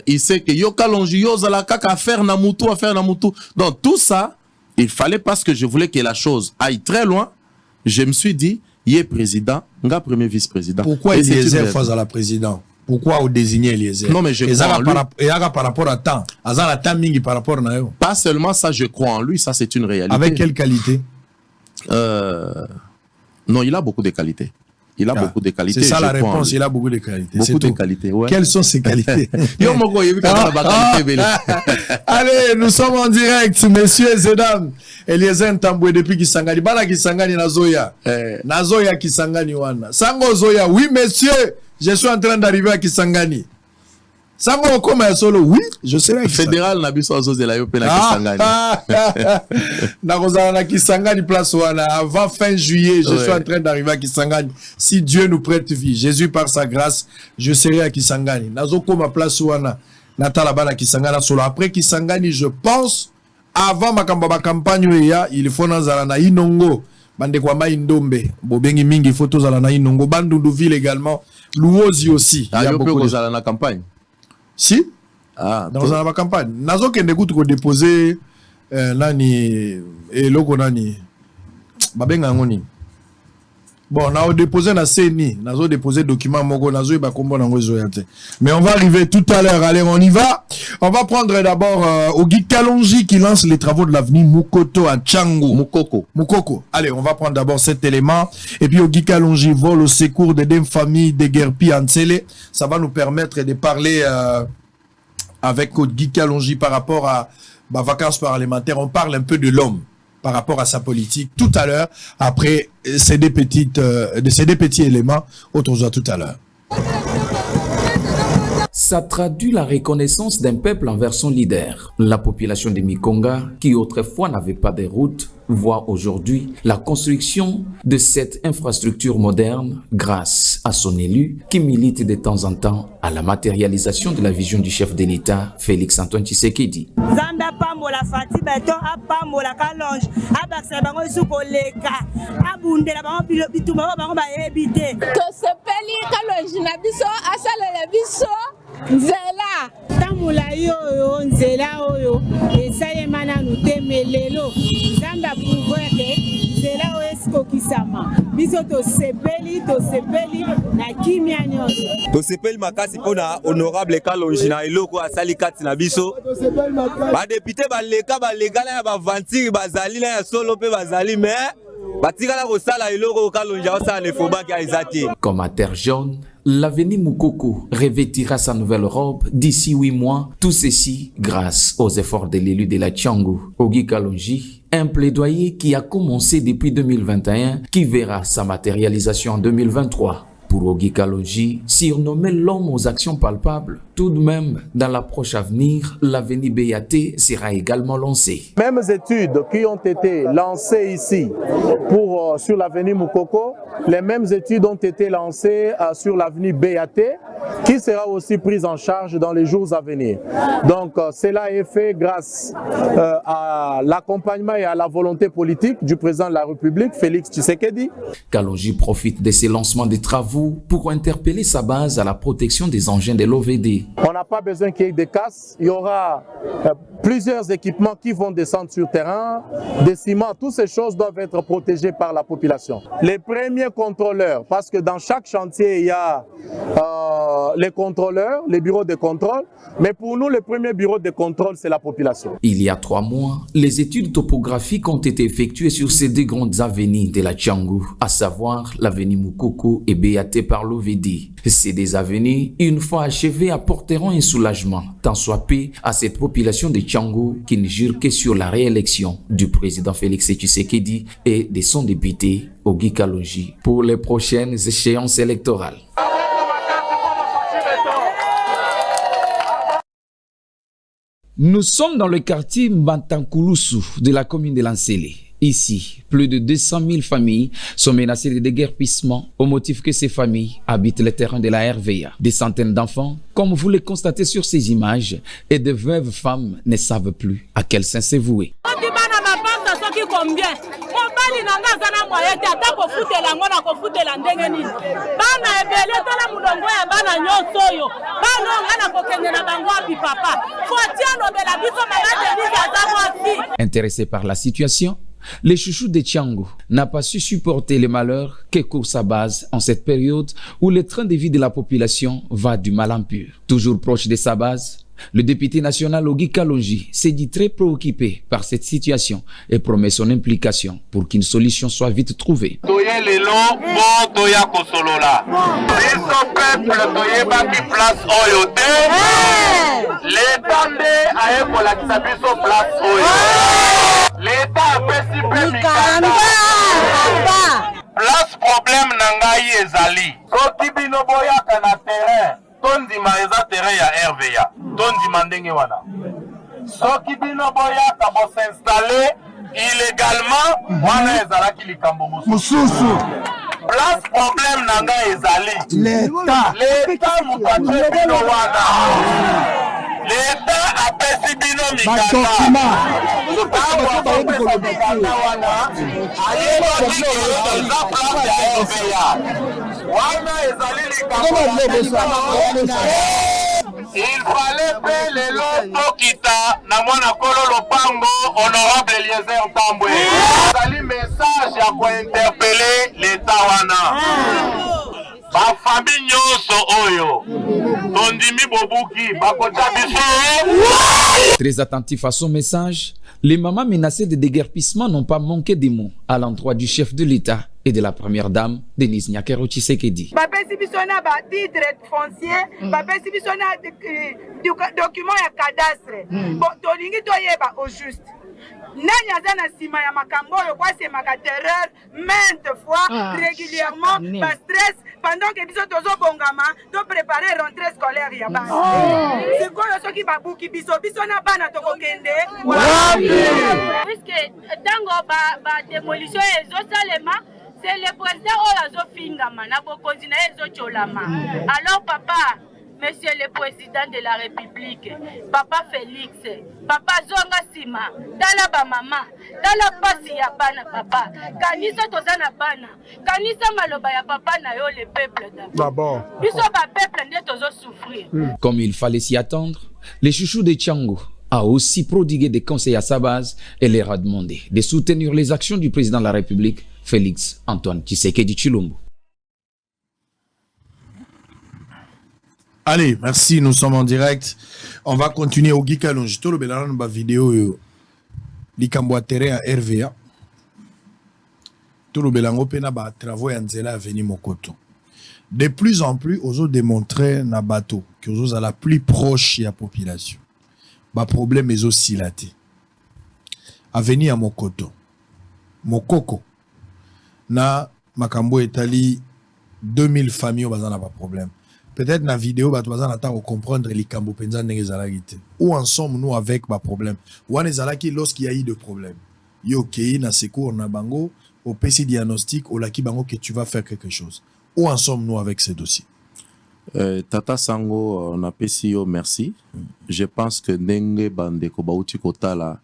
Speaker 4: Il sait que yo kalonji yo zala kaka faire na mutu. Donc tout ça, il fallait parce que je voulais que la chose aille très loin. Je me suis dit, il est président, nga premier vice-président.
Speaker 3: Pourquoi Eliezer face à la président? Pourquoi vous désignez Eliezer?
Speaker 4: Non, mais je crois en lui.
Speaker 3: Par rapport à temps. Azala timing par rapport à eux.
Speaker 4: Pas seulement ça, je crois en lui, ça c'est une réalité.
Speaker 3: Avec quelle qualité?
Speaker 4: Non, il a beaucoup de qualités. Il a beaucoup de qualités.
Speaker 3: C'est ça la réponse, il a beaucoup de qualités.
Speaker 4: Beaucoup de qualités, ouais.
Speaker 3: Quelles sont ses qualités? Allez, nous sommes en direct, messieurs et dames. Eliezer Ntambwe depuis Kisangani. Bala Kisangani Nazoya. Nazoya Kisangani wana. Sango Zoya, oui messieurs, je suis en train d'arriver à Kisangani. Sango Okoma solo, oui, je serai à Kisangani.
Speaker 4: Fédéral Nabiso Azoz de la Yope na Kisangani.
Speaker 3: Na Kisangani place wana. Avant fin juillet, je suis en train d'arriver à Kisangani. Si Dieu nous prête vie, Jésus par sa grâce, je serai à Kisangani. Nazokoma place wana. Natala bala Kisangani solo. Après Kisangani, je pense, avant ma campagne, il faut nazala na Inongo. Bande kwa ma Indombe. Bobengi mingi photos zala na Inongo. Bandunduville également. Louozi aussi.
Speaker 4: Il y a beaucoup de zala na campagne.
Speaker 3: Si, dans la campagne. Nazo kende kutu ko déposer nani et logo nani. Babenga ngoni. Bon, on a déposé na CENI, on a déposé document Mogo, mais on va arriver tout à l'heure. Allez, on y va. On va prendre d'abord Ogi Kalonji qui lance les travaux de l'avenue Mukoto à Tchango. Mukoko. Allez, on va prendre d'abord cet élément. Et puis Ogi Kalonji vole au secours des deux familles de Guerpi Ansele. Ça va nous permettre de parler avec Ogi Kalonji par rapport à vacances parlementaires. On parle un peu de l'homme par rapport à sa politique tout à l'heure, après ces deux petits éléments, autres tout à l'heure.
Speaker 5: Ça traduit la reconnaissance d'un peuple envers son leader. La population de Mikonga, qui autrefois n'avait pas de route, voit aujourd'hui la construction de cette infrastructure moderne grâce à son élu qui milite de temps en temps à la matérialisation de la vision du chef de l'État, Félix Antoine Tshisekedi.
Speaker 6: Nzela tamula yo nzela oyo esayema nanu temelelo zamba pouvoir ke nzela oyo esikokisama biso tosepeli na kimia nyonso
Speaker 7: tosepeli makasi mpona honorable Kalonji na eloko asali kati na biso badepute baleka balegala ya bavantiri bazali na ya solo mpe bazali mais batikala kosala eloko Kalonji osala nefobaki aizati.
Speaker 5: Comme à Terre Jaune, l'avenue Mukoko revêtira sa nouvelle robe d'ici 8 mois. Tout ceci grâce aux efforts de l'élu de la Tchango, Ogi Kalonji. Un plaidoyer qui a commencé depuis 2021, qui verra sa matérialisation en 2023. Pour Ogi Kalonji, surnommé l'homme aux actions palpables, tout de même, dans l'approche à venir, l'avenue BAT sera également lancée.
Speaker 8: Mêmes études qui ont été lancées ici sur l'avenue Mukoko, les mêmes études ont été lancées sur l'avenue BAT, qui sera aussi prise en charge dans les jours à venir. Donc cela est fait grâce à l'accompagnement et à la volonté politique du président de la République, Félix Tshisekedi.
Speaker 5: Kalonji profite de ces lancements des travaux pour interpeller sa base à la protection des engins de l'OVD.
Speaker 8: On n'a pas besoin qu'il y ait des casses, il y aura plusieurs équipements qui vont descendre sur terrain, des ciments, toutes ces choses doivent être protégées par la population. Les premiers contrôleurs, parce que dans chaque chantier, il y a les contrôleurs, les bureaux de contrôle, mais pour nous, le premier bureau de contrôle, c'est la population.
Speaker 5: Il y a 3 mois, les études topographiques ont été effectuées sur ces 2 grandes avenues de la Tchango, à savoir l'avenue Mukoko et BAT par l'OVD. Ces 2 avenues, une fois achevées, apporteront un soulagement, tant soit peu, à cette population de Tchango qui ne jure que sur la réélection du président Félix Tshisekedi et de son député Ogi Kalonji pour les prochaines échéances électorales. Nous sommes dans le quartier Mbantankulusu de la commune de Lansele. Ici, plus de 200 000 familles sont menacées de déguerpissement au motif que ces familles habitent les terrains de la RVA. Des centaines d'enfants, comme vous le constatez sur ces images, et de veuves femmes ne savent plus à quel sein se vouer. Intéressé par la situation, le chouchou de Tchango n'a pas su supporter les malheurs que court sa base en cette période où le train de vie de la population va du mal en pire. Toujours proche de sa base, le député national Ogi Kalonji s'est dit très préoccupé par cette situation et promet son implication pour qu'une solution soit vite trouvée.
Speaker 9: Place problème nangai ezali. Soki bino boyaka na terrain, tondima eza terrain ya RVA. Tondima ndenge wana. Soki bino boyaka bo s'installer illégalement, wana ezalaki likambo mususu. Place problème nangai ezali. L'État mupatre bino wana. L'État a pesi bino mikanda. Awa bapesa mikanda wana. Ayeba kiki eza place ya RVA. Wana ezali likambo. Il fallait payer les lots Tokita na mwana kolo lopango honorable Eliezer Tambwe. Ezali message ya kointerpele leta wana bafamille nyonso oyo tondimi bobuki bakotya biso.
Speaker 5: Très attentif à son message, les mamans menacées de déguerpissement n'ont pas manqué de mots à l'endroit du chef de l'État et de la première dame, Denise Nyakero Tshisekedi.
Speaker 6: bapesi biso na batitre foncier bapesi biso na document ya cadastre tolingi toyeba au juste nani aza na nsima ya makambo oyo kwasemaka terreur maintes fois régulièrement bastress pendant que biso tozobongama toprépare rentrée scolaire ya bana sikoyo soki babuki biso na bana tokokende puisque ntango badémolition ezosalema c'est le président oyo azofingama na bokonzi na ye ezocholama. Alors papa, monsieur le président de la République, papa Félix, papa zonga sima, tala ba mama, tala pasi ya bana papa, kanisa tozana bana, kanisa maloba ya papa na yo le peuple d'abord. Biso ba peuple nde tozo souffrir.
Speaker 5: Comme il fallait s'y attendre, les chouchous de Tchango a aussi prodigué des conseils à sa base et leur a demandé de soutenir les actions du président de la République, Félix Antoine Tshisekedi Tshilombo.
Speaker 3: Allez, merci, nous sommes en direct. On va continuer au Guy Kalonji. Tout le bélan de la vidéo, l'Ikamboa terrain à RVA. Tout le bélan opena ba travaux en zela à venir Mokoto. De plus en plus, aux autres démontrer na bateau que aux autres à la plus proche de la population. Ba problème est aussi là. À venir à Mokoto. Mokoko. Na makambo etali 2000 familles bazan na pas problème. Peut-être na vidéo ba bazan attend comprendre les kambo penza ndengezalagite. Où en sommes nous avec ba problème? Ou anezalaki lorsqu'il y a eu de problème. Yo kei na secours na bango au PC diagnostic au laki bango que tu vas faire quelque chose. Où en sommes nous avec ces dossiers?
Speaker 4: Tata Sango on a PCO merci. Je pense que ndenge bande ko bauti kotala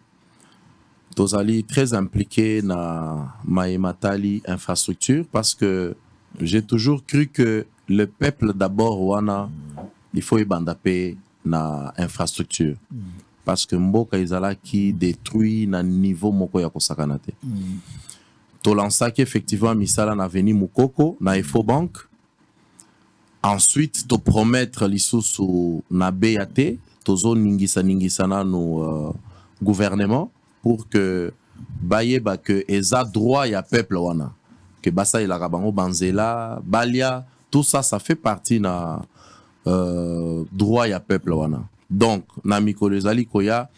Speaker 4: tozali très impliqué na Maïmatali infrastructure parce que j'ai toujours cru que le peuple d'abord wana il faut y bandaper na infrastructure parce que mboka izala qui détruit na niveau moko ya kosakana te to lansaki effectivement misala na veni Mukoko na Efobank ensuite to promettre lisusu na BAT tozo ningisa na no gouvernement pour que bayeba que eza droit ya peuple wana que basa ila kabango banzela balia tout ça ça fait partie na droit ya peuple wana donc na mikolo ezali koya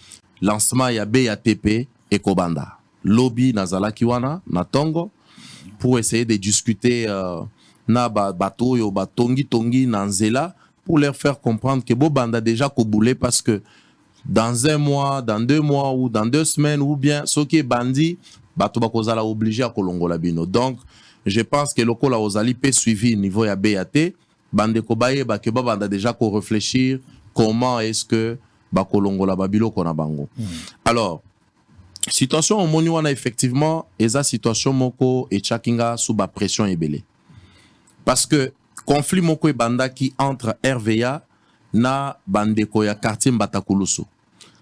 Speaker 4: lancement ya BATP et Kobanda lobby nazalaki wana na tongo pour essayer de discuter na bato yo batongi na nzela pour leur faire comprendre que Bobanda déjà koboulé parce que dans un mois, dans 2 mois ou dans 2 semaines ou bien ce qui est bandit, bato bakozala obligé à kolongola bino. Donc je pense que lokola ozali pe suivi niveau ya BAT, bande ko baye ba ke banda déjà ko réfléchir comment est-ce que ba kolongola babilo kona bango. Alors situation au moni wana effectivement eza situation moko et chakinga sous ba pression ebele. Parce que conflit moko e banda qui entre RVA na bandeko ya quartier Mbatakulusu.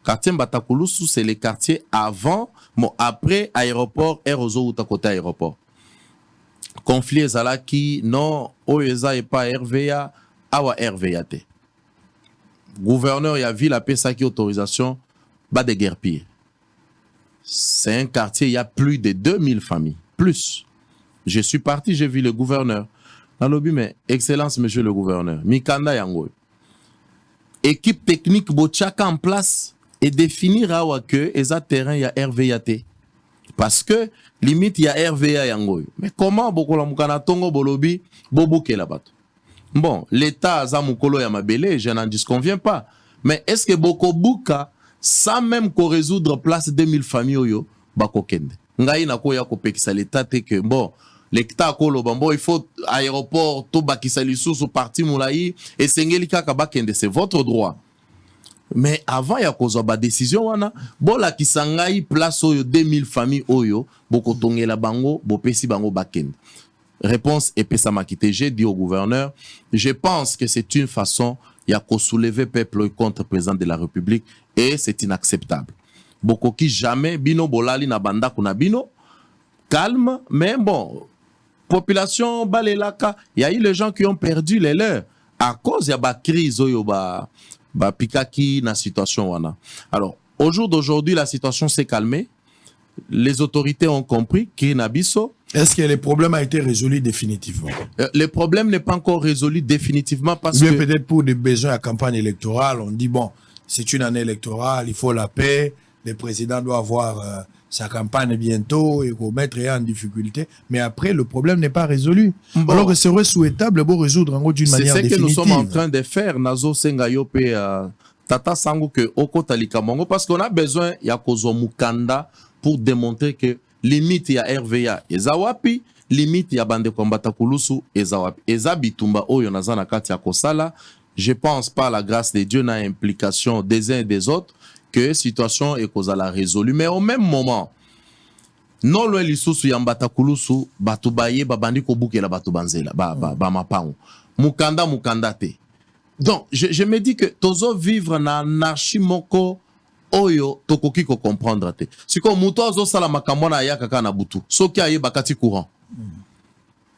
Speaker 4: Quartier Mbatakulusu, c'est le quartier avant, bon, après aéroport, Erozo ou côté aéroport. Conflit ezala qui non, Oeza et pas RVA, awa RVA te. Gouverneur y a vu la PSA qui autorisation, bas de guerre pire. C'est un quartier, il y a plus de 2000 familles. Plus. Je suis parti, j'ai vu le gouverneur. Dans le but, mais excellence, monsieur le gouverneur. Mikanda Yango. Équipe technique Bochaka en place et définir à que eza terrain ya RVAT parce que limite il y a RVA yango mais comment bokola mukana tongo bolobi bobuke la bato bon l'état za mukolo ya mabele je n'en disconviens pas mais est-ce que boko buka sans même ko résoudre place 2000 familles oyo bakokende ngai na ko ya ko pekisa l'état te que bon l'État kolo bambo il faut aéroport to bakisa lisusu parti moulayi et sengeli kaka bakende c'est votre droit mais avant ya kozwa ba décision wana bola kisangai place oyo 2000 familles oyo boko tongela bango bopesi bango bakende réponse epesa makite j'ai dit au gouverneur je pense que c'est une façon ya ko soulever peuple contre président de la République et c'est inacceptable boko ki jamais bino bolali na banda kuna bino calme, mais bon, population balelaka, il y a eu les gens qui ont perdu les leurs à cause de la crise pikaki na situation wana. Alors, au jour d'aujourd'hui, la situation s'est calmée. Les autorités ont compris qu'il Nabiso.
Speaker 3: Est-ce que le problème a été résolu définitivement?
Speaker 4: Le problème n'est pas encore résolu définitivement parce
Speaker 3: que
Speaker 4: peut-être
Speaker 3: pour des besoins à campagne électorale, on dit bon, c'est une année électorale, il faut la paix, le président doit avoir sa campagne bientôt et remettre en difficulté. Mais après, le problème n'est pas résolu. Bon. Alors que serait souhaitable de résoudre d'une manière définitive.
Speaker 4: C'est ce que nous sommes en train de faire, Nazo Sengayope, Tata Sango, que Okota Likamongo, parce qu'on a besoin, il y a Kozo Mukanda, pour démontrer que limite il y a RVA et Zawapi, limite il y a Bande Kombata Kulusu et Zawapi. Et Zabitumba Oyo Nazana Katia Kosala, je pense pas, la grâce de Dieu, n'a implication des uns et des autres, que situation est cause à la résolue. Mais au même moment, non loin lisusu yambata kulusu batubaye babandi kobuke la batubanzela ba mapango mukanda te. Donc je me dis que tozo vivre na anarchie moko oyo tokoki ko comprendre te. Siko muto azo sala makambo na yaka kana butu soki aye bakati courant.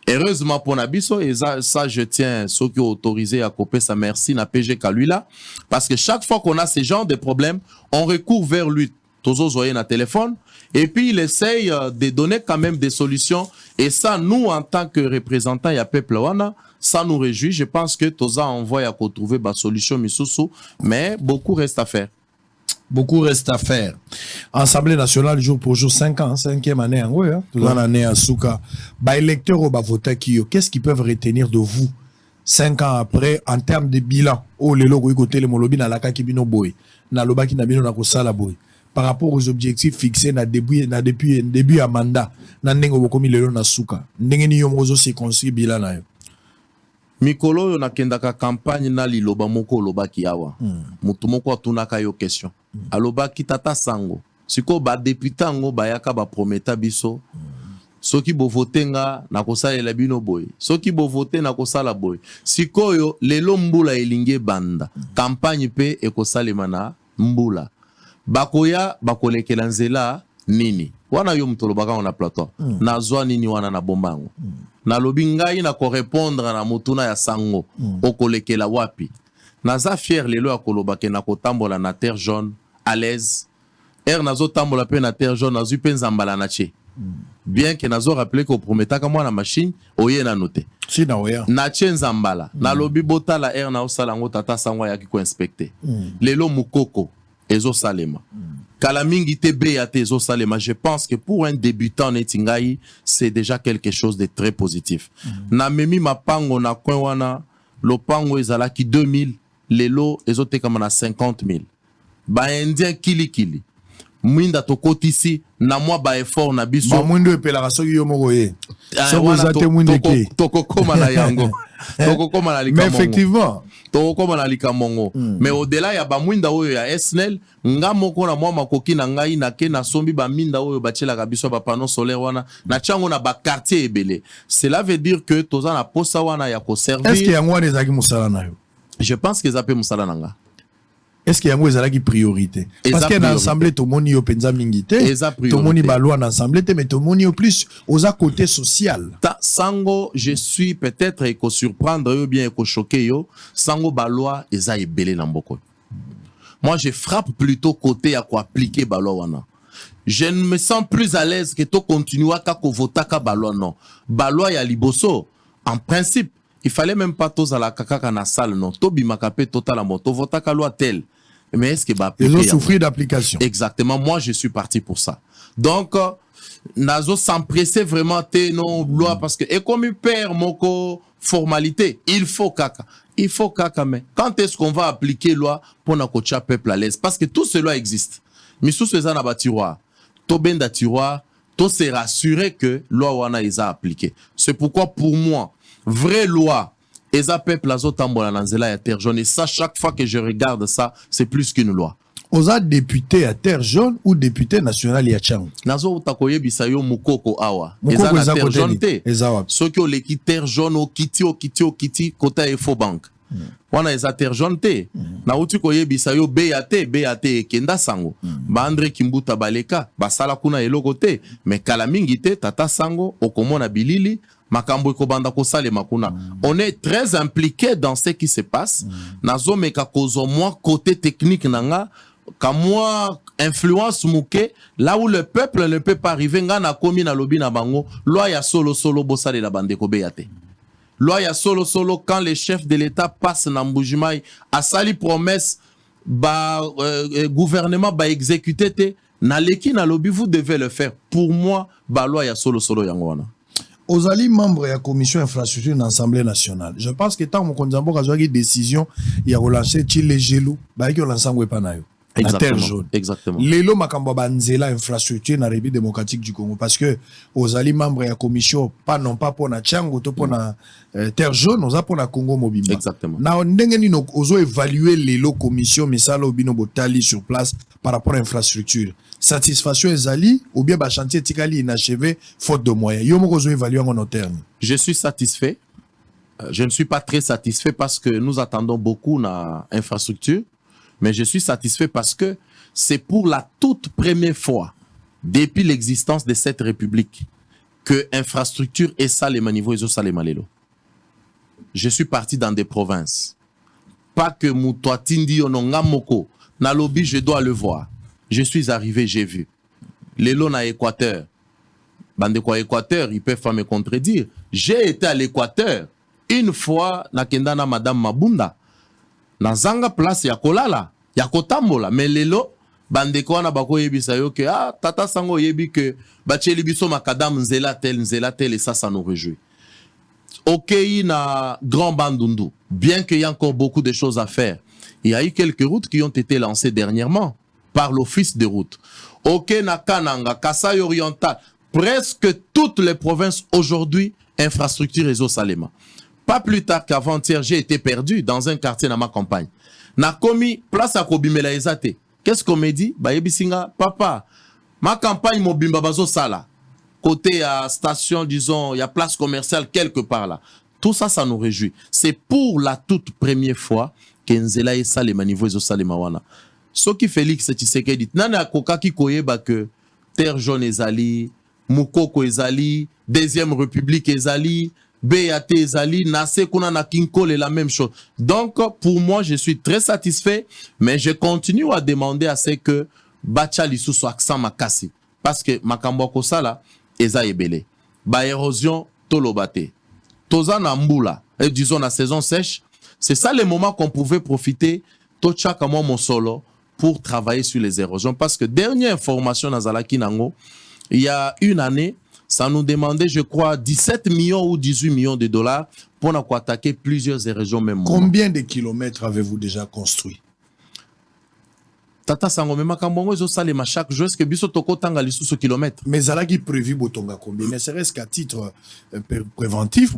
Speaker 4: Heureusement pour Nabiso, et ça je tiens ceux qui ont autorisé à couper sa merci na PG Kalula, parce que chaque fois qu'on a ce genre de problèmes, on recourt vers lui. Tozo zoye na téléphone, et puis il essaye de donner quand même des solutions, et ça nous en tant que représentants ya peuple wana, ça nous réjouit. Je pense que Toza envoie à trouver ba solution misusu, mais beaucoup reste à faire.
Speaker 3: Beaucoup reste à faire. Assemblée nationale, jour pour jour, 5 ans, 5e année en haut, toute l'année en Souka. Bah, électeurs au Bavota Kyo, qu'est-ce qu'ils peuvent retenir de vous 5 ans après en termes de bilan? Oh, les logos, côté les molobi na laka kibino boy, na loba ki na bino na kosala boy. Par rapport aux objectifs fixés na début à mandat, na nengo bokomi lelo na Souka. Ndenge ni yomozo se construit bilan na yo.
Speaker 4: Mikolo yo nakendaka campagne na liloba moko loba ki awa. Mutu moko atunaka yo question. Aloba ki Tata Sango. Siko ba député ngo bayaka ba prometa biso. Soki bo voter nga na kosala bino boy. Soki bo voter na kosala boy. Siko yo lelo mbula elinge banda. Campagne pe ekosalema na mbula. Bakoya bakolekela nzela nini. Wana yo mutolobaka na plateau. Na zwa nini wana na bombango. Na lobi ngai na ko répondre na mutuna ya Sango okolekela wapi. Naza fier lelo akolobake na kotambola na terre jaune à l'aise. Nazo tambola pe na terre jaune nazu pe nzambala na che. Bien que nazo rappeler ko prometaka moi na machine oye na noté.
Speaker 3: Si na oya.
Speaker 4: Na che nzambala. Na lobi botala na osala ngo Tata Sango ya ki ko inspecter. Lelo mukoko ezo salema. Kalamingi tebe ya tezo salema. Je pense que pour un débutant netingai, c'est déjà quelque chose de très positif. Na memi mapango na coin wana, lopango ezalaki 2000, lelo ezote kama na 50 000. Ba indien kili. Mwinda tokotisi na mwa ba effort na biso.
Speaker 3: Ba mwindo epelaka soki yo moko ye. Soko zate mwindo ke.
Speaker 4: Tokokoma na yango. Tokokoma na likamongo.
Speaker 3: Mais effectivement,
Speaker 4: tokokoma na likamongo. Mais au-delà ya ba mwinda oyo ya SNEL, nga moko na mwa makoki na ngai na ke na sombi ba minda oyo bachela ka biso ba panneau solaire wana na chango na ba quartier ebele. Cela veut dire que toza na posa wana ya ko servir.
Speaker 3: Est-ce que yango wana ezaki musala na yo?
Speaker 4: Je pense que zape musala nanga.
Speaker 3: Est-ce qu'il y a une priorité? Parce qu'il y a une assemblée, tout le monde y a penza mingité, tout le monde y a loi dans l'assemblée, mais tout le monde y a plus aux côté social.
Speaker 4: Sango, je suis peut-être éco surprendre ou bien éco choqué yo. Sango baloi eza ebele namboko. Moi, je frappe plutôt côté à quoi appliquer baloi wana. Je ne me sens plus à l'aise que to continuer à kako votaka baloi non. Baloi ya liboso, en principe. Il fallait même pas tous à la kaka na salle non. Tobi makape total la moto votaka loi tel. Mais est-ce que
Speaker 3: ils ont souffert d'application?
Speaker 4: Exactement. Moi, je suis parti pour ça. Donc, nazo s'empresser vraiment te non loi parce que et comme il perd moko formalité, il faut kaka. Il faut kaka mais quand est-ce qu'on va appliquer loi pour na kocha peuple à l'aise? Parce que tout cela existe. Mais sous ce na ba tiroir, to benda tiroir, to se rassurer que loi wana isa appliqué. C'est pourquoi pour moi, vraie loi, Eza peuple azo tambola na nzela ya terre jaune. Et ça, chaque fois que je regarde ça, c'est plus qu'une loi.
Speaker 3: Oza député à terre jaune ou député national ya Tchang?
Speaker 4: Nazo utakoye bisayo mukoko awa. Eza na terre jaune te. Ceux qui ont l'équipe terre jaune au kiti kota Efo Bank. Wana eza terre jaune te. na uti koyebisa yo BAT ekenda sango ba André Kimbuta baleka basala kuna eloko te mais kala mingi te tata sango okomona bilili makambo ekobanda kosalema kuna. On est très impliqué dans ce qui se passe nazo meka kozo moi côté technique nanga ka moi influence mouke là où le peuple ne peut pas arriver nga na komi na lobi na bango loi ya solo bosale la bande ko BAT. Loi ya solo quand le chef de l'État passe na Mbujimai a sali promesse ba gouvernement ba exécuter te na leki na lobby vous devez le faire. Pour moi ba loi ya solo yango wana.
Speaker 3: Ozali membre de la commission infrastructure dans l'Assemblée nationale. Je pense que tant mon konzambo a une décision il y a relancé Chile Gelou ba ki l'ensemble pa na yo.
Speaker 4: Exactement.
Speaker 3: Lelo makambo banzela infrastructure na République démocratique du Congo parce que ozali membre de la commission pas non pas pour na Tchango to pour na terre jaune oza pour na Congo mobimba.
Speaker 4: Exactement.
Speaker 3: Na ndenge ni no ozo évaluer lelo commission misala obino botali sur place par rapport à infrastructure. Satisfaction ezali ou bien ba chantier tikali inachevé faute de moyens. Yo moko ozo évaluer en terme.
Speaker 4: Je suis satisfait. Je ne suis pas très satisfait parce que nous attendons beaucoup na infrastructure. Mais je suis satisfait parce que c'est pour la toute première fois depuis l'existence de cette république que infrastructure et salema niveau et salema lelo. Je suis parti dans des provinces. Pas que Moutouatindi ononga moko na lobby je dois le voir. Je suis arrivé, j'ai vu. Lelo na Équateur. Bande quoi Équateur, ils peuvent pas me contredire. J'ai été à l'Équateur une fois na kendana madame Mabunda. Nazanga place ya kolala ya kotambola mais lelo bandeko wana bako yebisa yo que tata sango yebi que bacheli biso makadam nzela tel et ça nous réjouit. OK na Grand Bandundu, bien qu'il y a encore beaucoup de choses à faire. Il y a eu quelques routes qui ont été lancées dernièrement par l'office de route. OK na Kananga, Kasai oriental, presque toutes les provinces aujourd'hui infrastructure réseau Salema. Pas plus tard qu'avant-hier, j'ai été perdu dans un quartier dans ma campagne. Na komi place à Kobimela Ezate. Qu'est-ce qu'on me dit? Ba yebisinga, papa, ma campagne mobimba bazo sala. Côté à station, disons, il y a place commerciale quelque part là. Tout ça, ça nous réjouit. C'est pour la toute première fois que Nzela et Salema niveau ezo Salema wana. Ce qui Félix Tshisekedi dit, nana koka ki koyeba que Terre jaune ezali, Mukoko ezali, Deuxième République ezali, BAT ezali, Nase kuna na Kinkole la même chose. Donc pour moi je suis très satisfait, mais je continue à demander à ce que Bacha lisu soit accent makasi parce que makambo kosala eza ebele. Ba érosion tolobate. Toza na mbula, et disons la saison sèche, c'est ça le moment qu'on pouvait profiter tocha kamo mosolo pour travailler sur les érosions parce que dernière information nazalaki nango, il y a une année ça nous demandait, je crois, 17 millions ou 18 millions de dollars pour attaquer plusieurs régions même.
Speaker 3: Combien de kilomètres avez-vous déjà construit?
Speaker 4: Tata Sango, mais makambo ezo salema chaque jour, est-ce que biso toko tanga lisusu kilomètres?
Speaker 3: Mais ça qui prévu botonga combien? Ne serait-ce qu'à titre préventif,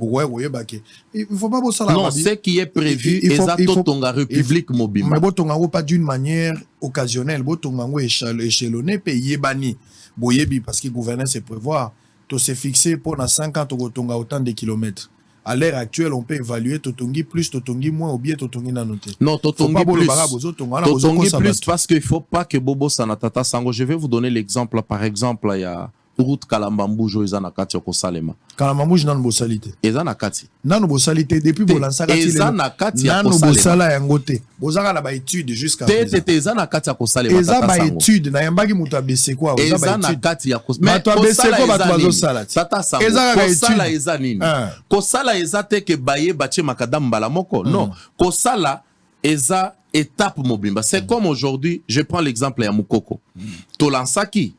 Speaker 3: il faut pas bosala.
Speaker 4: Non, ce qui est prévu, exacto tonga République mobile.
Speaker 3: Mais botonga pas d'une manière occasionnelle, botonga échelonné, pays bani, boyebi parce que le gouverneur sait prévoir. Tout s'est fixé pour 50 Totonga autant de kilomètres. À l'heure actuelle, on peut évaluer Totongi plus, Totongi moins, ou bien Totongi nanoté.
Speaker 4: Non, Totongi plus. Totongi plus parce qu'il ne faut pas que Bobo Sanatata Sango. Je vais vous donner l'exemple. Par exemple, il y a route Kalambambou, Joïza Nakati Okosalema.
Speaker 3: Kalambambou, je n'ai pas salité.
Speaker 4: Eza Nakati.
Speaker 3: Nano Bosalité, depuis Bolansa Kati.
Speaker 4: Eza Nakati
Speaker 3: Nano Bosala Yangote. Bozara la ba étude jusqu'à présent.
Speaker 4: Eza Nakati Okosalema.
Speaker 3: Eza ba étude. Na yambagi mutabese quoi.
Speaker 4: Eza Nakati Okosalema.
Speaker 3: Mais toi bese quoi batwazo salati.
Speaker 4: Tata Sango. Kosala eza nini? Kosala eza te ke baye bache makadam balamoko. Non. Kosala eza étape mobimba. C'est comme aujourd'hui, je prends l'exemple ya Mukoko. Tolansaki.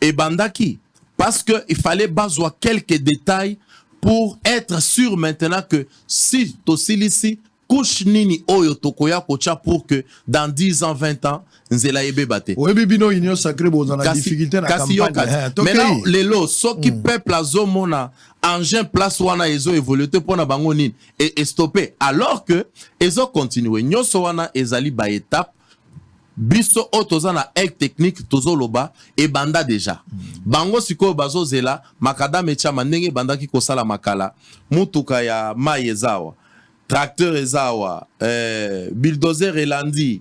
Speaker 4: Et Bandaki, parce qu'il fallait basoir quelques détails pour être sûr maintenant que si Tosilisi, couche nini oyo tokoya kocha pour que dans 10 ans, 20 ans, Nzela ebe bate.
Speaker 3: Oui, bino union sacrée, bon, on a difficulté dans la campagne.
Speaker 4: Maintenant, les lots, ceux qui peuplent la zone, mona, engin place wana ezo évolué pour na bango nini et stopper. Alors que, ezo continuer. Nyoso wana ezali ba étape. Biso otoza na aide technique tozo loba et banda déjà. Bango siko bazo zela makada mecha mandenge banda ki kosala makala mutuka ya mayezawa. tracteur ezawa, bulldozer elandi,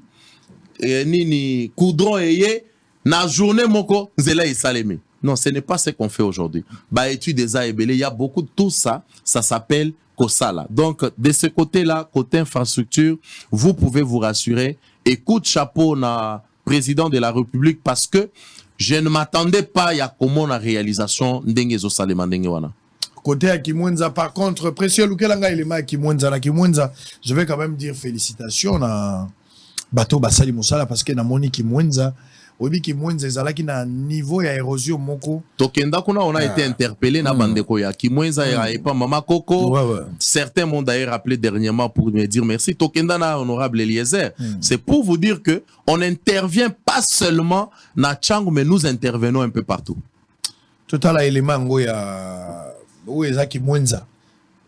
Speaker 4: nini, coudron eye, na journée moko, nzela esalemi. Non, ce n'est pas ce qu'on fait aujourd'hui. Bah, étude des AEBL, il y a beaucoup de tout ça, ça s'appelle Kosala. Donc, de ce côté-là, côté infrastructure, vous pouvez vous rassurer. Et coup de chapeau na président de la République parce que je ne m'attendais pas à comment la réalisation d'Engezo Salema Ndengewana.
Speaker 3: Côté à Kimwenza, par contre, précieux Lukelanga, il est mal Kimwenza. La Kimwenza, je vais quand même dire félicitations à Bato Basali Moussala parce que na moni Kimwenza. Obi Kimwenza ezalaki na niveau ya érosion moko.
Speaker 4: Tokenda kuna on a été interpellé na bandeko ya Kimwenza et pas Mama Coco. Certains m'ont d'ailleurs appelé dernièrement pour me dire merci. Tokenda na honorable Eliezer. C'est pour vous dire que on n'intervient pas seulement na Tchangu mais nous intervenons un peu partout.
Speaker 3: Tout à l'élément ngo ya Oueza Kimwenza.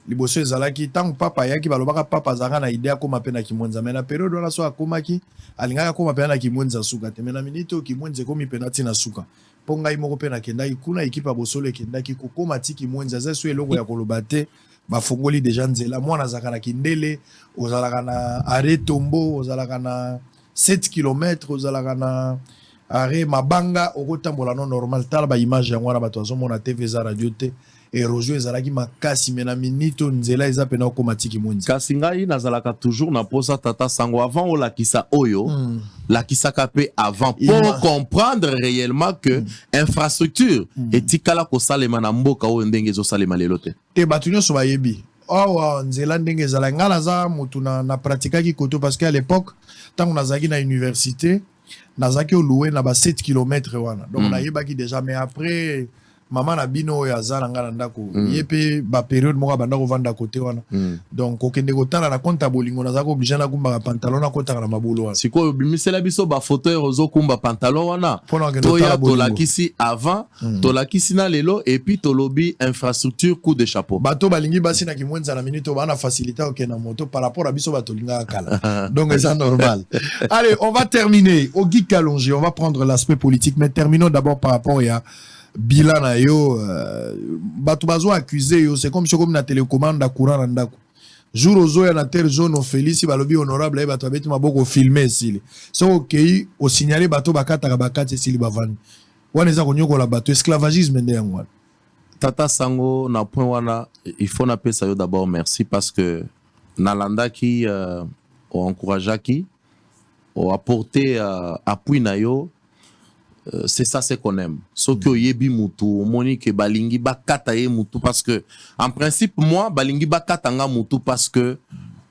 Speaker 3: Liboso ezalaki tant papa yaki balobaka papa zanga na idea ko mapena Kimwenza mais na période wana so akomaki alingaka ko mapena Kimwenza suka te mais na minute o Kimwenza ko mipena tina suka ponga imoko pena kendaki kuna ekipa bosolo kendaki kokoma ti Kimwenza zeso eloko ya kolobate bafongoli déjà nzela mwana zaka na kindele ozalaka na arrêt tombo ozalaka na 7 km ozalaka na arrêt mabanga okotambola non normal tala ba image ya mwana bato azomona TV za radio te érosion ezalaki makasi mena minito nzela eza pena okomatiki monzi
Speaker 4: kasi ngai nazalaka toujours na posa tata sango avant olakisa oyo lakisaka pe avant pour comprendre réellement que infrastructure etikala kosalema na mboka oyo ndenge ezosalema lelo te
Speaker 3: te bato nyonso bayebi awa nzela ndenge ezala nga naza motu na pratikaki koto parce que à l'époque ntango nazalaki na université nazalaki oloué na ba 7 km wana donc nayebaki déjà mais après maman na bino ya zala ngana ndako yepe ba période moko banda ko vanda côté wana donc okende kotala na compte bolingo na zako obligé na kumba pantalon na kota na mabolo wana
Speaker 4: siko bimisela biso ba photo ozo kumba pantalon wana toya tolakisi avant tolakisi na lelo et puis tolobi infrastructure coup de chapeau
Speaker 3: bato balingi basi na Kimwenza na minute bana faciliter ok na moto par rapport à biso bato linga kala donc c'est normal. Allez, on va terminer au Guy Kalonji, on va prendre l'aspect politique mais terminons d'abord par rapport à bilan na yo bato bazo accusé yo c'est comme si comme na télécommande da courant na ndako jour ozo ya na terre zone o Félix balobi honorable bato abeti maboko filmer sili so okay o signaler bato bakata bakati sili bavani wana za konyoko la bato esclavagisme nde yango
Speaker 4: tata sango na point wana il faut na pesa yo d'abord merci parce que nalanda ki o encouragea ki o apporter appui na yo. C'est ça ce qu'on aime. Ce que yebi mutu, monique balingi bakata ye mutu parce que en principe moi balingi bakata nga mutu parce que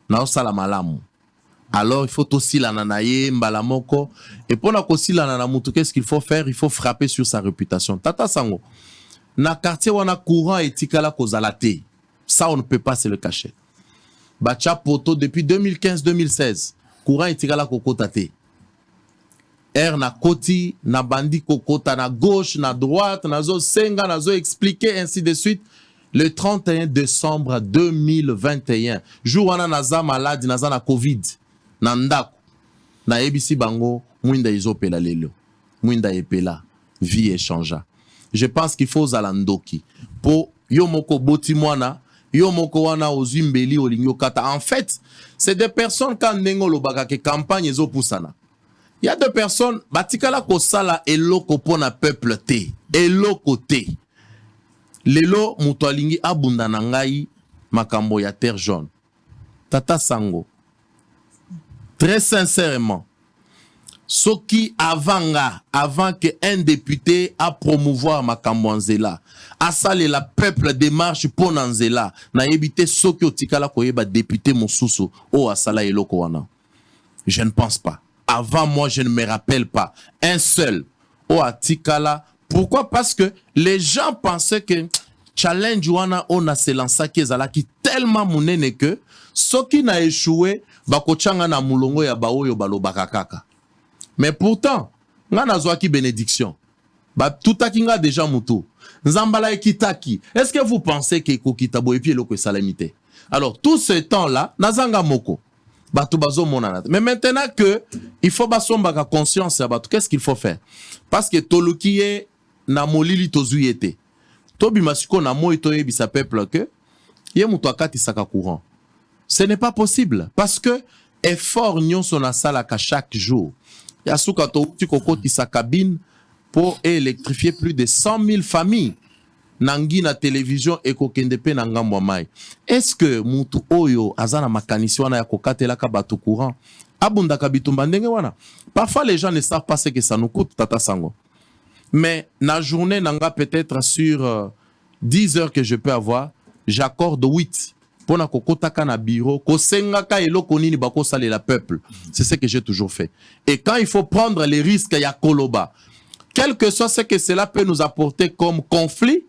Speaker 4: na osala malamu. Alors il faut aussi la nanaye mbalamoko et pour na kosi la nana mutu qu'est-ce qu'il faut faire? Il faut frapper sur sa réputation. Tata sango. Na quartier wana courant etikala kozalate. Ça on ne peut pas se le cacher. Bacha poto depuis 2015-2016. Courant etikala kokotate. Na koti, na bandi kokota, na gauche, na droite, na zo senga, na zo expliquer, ainsi de suite. Le 31 décembre 2021, jour wana naza malade, naza na Covid, na ndako, na ebisi bango, mwinda izopela lelo, mwinda epela, vie échangea. Je pense qu'il faut zalandoki. Po yo moko boti mwana, yo moko wana ozumbeli olingo kata. En fait, c'est des personnes quand nengo lobaka ke campagne ezo pusana. Il y a deux personnes, batikala kosala eloko pona peuple te, eloko te. Lelo mutualingi abunda na ngai makambo ya terre jaune. Tata sango. Très sincèrement, soki avant que un député a promouvoir makambo nzela, asale la peuple démarche pour nzela, na yebite soki otikala koyeba député mosusu o asala eloko wana. Je ne pense pas. Avant moi, je ne me rappelle pas. Un seul. Au Atikala. Pourquoi? Parce que les gens pensaient que challenge wana on a se lancé qui tellement mounene que ce qui n'a échoué, bakochanga na mulongo ya baoyo balo bakakaka. Mais pourtant, ngana zoaki bénédiction. Ba tutakinga déjà mutu. Nzambala ekitaki. Est-ce que vous pensez que kokitabo et puis loko salamité? Alors, tout ce temps-là, nazanga moko. Mais maintenant que il faut basomba conscience, qu'est-ce qu'il faut faire? Parce que tolukiye na molili tozuyete. Tobi masiko na moi toyebi sa peuple que ye mutu akati saka courant. Ce n'est pas possible parce que effort nyon son asala ka chaque jour. Yasuka to tu kokoti sa cabine pour électrifier plus de 100 000 familles. Nangi na télévision et kokendepe na ngambo mai. Est-ce que mutu oyo azana makanisi wana ya kokatela ka bato courant abunda ka bitumba ndenge wana? Parfois les gens ne savent pas ce que ça nous coûte, Tata Sango. Mais na journée nanga peut-être sur 10 heures que je peux avoir, j'accorde 8 pour na kokotaka na bureau ko sengaka eloko nini bako salela peuple. C'est ce que j'ai toujours fait. Et quand il faut prendre les risques ya koloba, quel que soit ce que cela peut nous apporter comme conflit,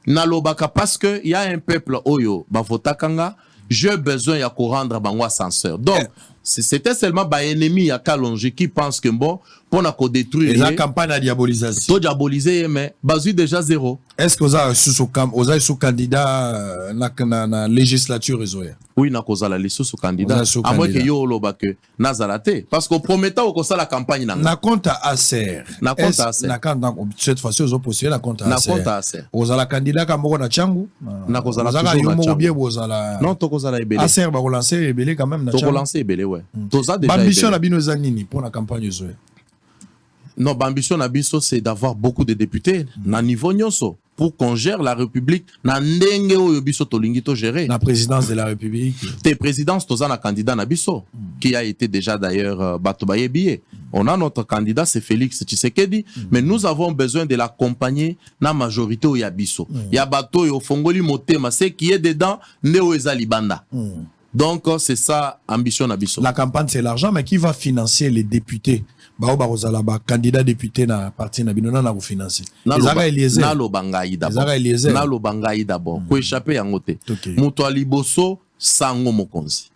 Speaker 4: nalobaka parce que il y a un peuple oyo bavotakanga, j'ai besoin ya ko rendre bango ascenseur. Donc c'était seulement ba ennemi ya Kalonji qui pense que bon pour na ko détruire
Speaker 3: la campagne à diabolisation.
Speaker 4: To diaboliser mais bazu déjà zéro.
Speaker 3: Est-ce que vous avez sous candidat na législature réseau?
Speaker 4: Oui, na kozala lisu sous candidat. À moins que yo loba que nazalate parce qu'au promettant au kosa la campagne
Speaker 3: na compte à Acer.
Speaker 4: Na compte à Acer.
Speaker 3: Na compte cette fois-ci aux opposés la compte à Acer.
Speaker 4: Na compte à Acer.
Speaker 3: Ozala candidat kamoko na changu.
Speaker 4: Na kozala toujours na changu. Non, to kozala ebele.
Speaker 3: Acer ba relancer ebele quand même na changu.
Speaker 4: To relancer ebele ouais. Toza déjà.
Speaker 3: Ambition na bino zanini pour la campagne zo.
Speaker 4: Non, l'ambition d'Abisso, c'est d'avoir beaucoup de députés na niveau nyonso pour qu'on gère la République na ndenge oyo biso tolingi to gérer.
Speaker 3: La présidence de la République.
Speaker 4: Tes présidences, toza na candidat na biso qui a été déjà d'ailleurs bato bayebiye. On a notre candidat, c'est Félix Tshisekedi, mais nous avons besoin de l'accompagner na majorité au yabiso. Ya bato yo fongoli motema, c'est qui est dedans neo ezali banda. Donc c'est ça ambition na biso.
Speaker 3: La campagne c'est l'argent, mais qui va financer les députés? Candidat député na parti na binona na vous financer.
Speaker 4: Ezaka Eliezer. Nalo bangai d'abord. Nalo bangai d'abord. Ko échapper yango te. Muto liboso sango mokonzi.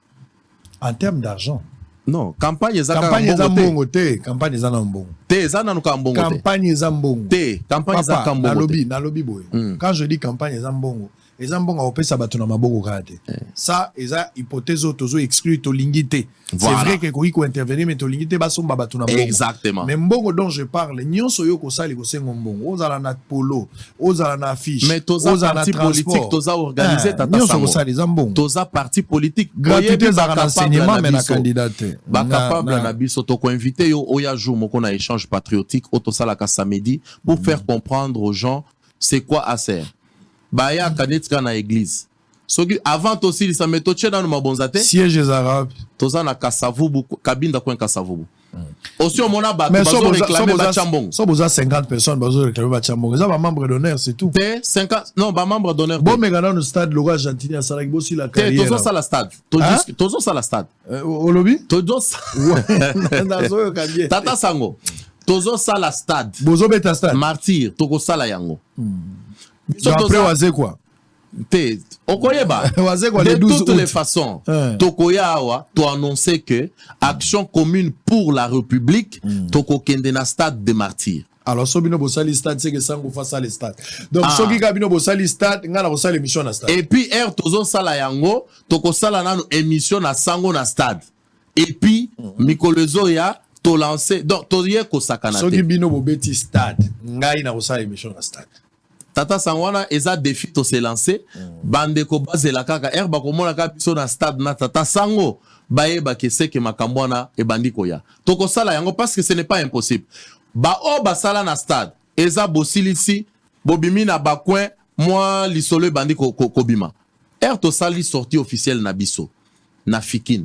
Speaker 3: En termes d'argent.
Speaker 4: Non, campagne ezaka
Speaker 3: mbongo te. Campagne ezana mbongo.
Speaker 4: Te ezana no mbongo te.
Speaker 3: Campagne ezana mbongo.
Speaker 4: Te, campagne ezaka mbongo te.
Speaker 3: Na lobby boy. Quand je dis campagne ezana mbongo, ezana mbongo opesa bato na maboko kate. Ça eza hypothèse tozo exclure to lingité. C'est vrai que ko intervenir mais to lingité ba somba bato na mbongo.
Speaker 4: Exactement.
Speaker 3: Mais mbongo dont je parle, nyonso yo ko sali ko sengo mbongo. Ozala na polo, ozala na affiche,
Speaker 4: mais toza parti politique, toza organisé tata
Speaker 3: nyonso ko sali za mbongo.
Speaker 4: Toza parti politique.
Speaker 3: Gratuité za renseignement mais na candidaté.
Speaker 4: Ba capable na biso to ko inviter yo oya jour moko na échange patriotique autosala ka samedi pour faire comprendre aux gens c'est quoi Acer. Baya kanetka na église. Soki avant aussi ça met toche dans mabonzate.
Speaker 3: Sièges arabes.
Speaker 4: Toza na Kasavubu kabinda kwa Kasavubu. Aussi on mona ba bazo réclamer ba chambong.
Speaker 3: So boza 50 personnes bazo réclamer ba chambong. Ça ba membre d'honneur c'est tout.
Speaker 4: Te 50 non ba membre d'honneur.
Speaker 3: Bon mais dans le stade Laurent Gentini à Salak Bossi la carrière.
Speaker 4: Tozo ça la stade. Tozo ça la stade.
Speaker 3: Au lobby?
Speaker 4: Tozo ça. Tata Sango. Tozo ça la stade.
Speaker 3: Bozo beta stade.
Speaker 4: Martyr, toko sala yango.
Speaker 3: Après waze quoi?
Speaker 4: De toutes les façons, Tokoya Awa, tu annoncer que Action commune pour la République, Toko Kendena stade de martyrs.
Speaker 3: Alors, Sobino Bossali stade, c'est que ça on fasse le stade. Donc, Soki Kabino Bossali stade, on a reçu l'émission na stade.
Speaker 4: Et puis, Tozo Sala Yango, Toko Sala na émission na Sango na stade. Et puis, Mikolezo ya, to lancé, donc, Toye Kosakanate.
Speaker 3: Soki Bino Bobeti stade, Ngai na reçu l'émission na stade.
Speaker 4: Tata Sangwana eza défi to se lancer bande ko bazela kaka herba ko mona ka biso na stade na Tata Sango baye ba ke seke makambwana e bandiko ya to ko sala yango parce que ce n'est pas impossible ba o ba sala na stade eza bosilisi bobimi na bakwen moi lisolo bandiko kobima to sali sortie officielle na biso na Fikine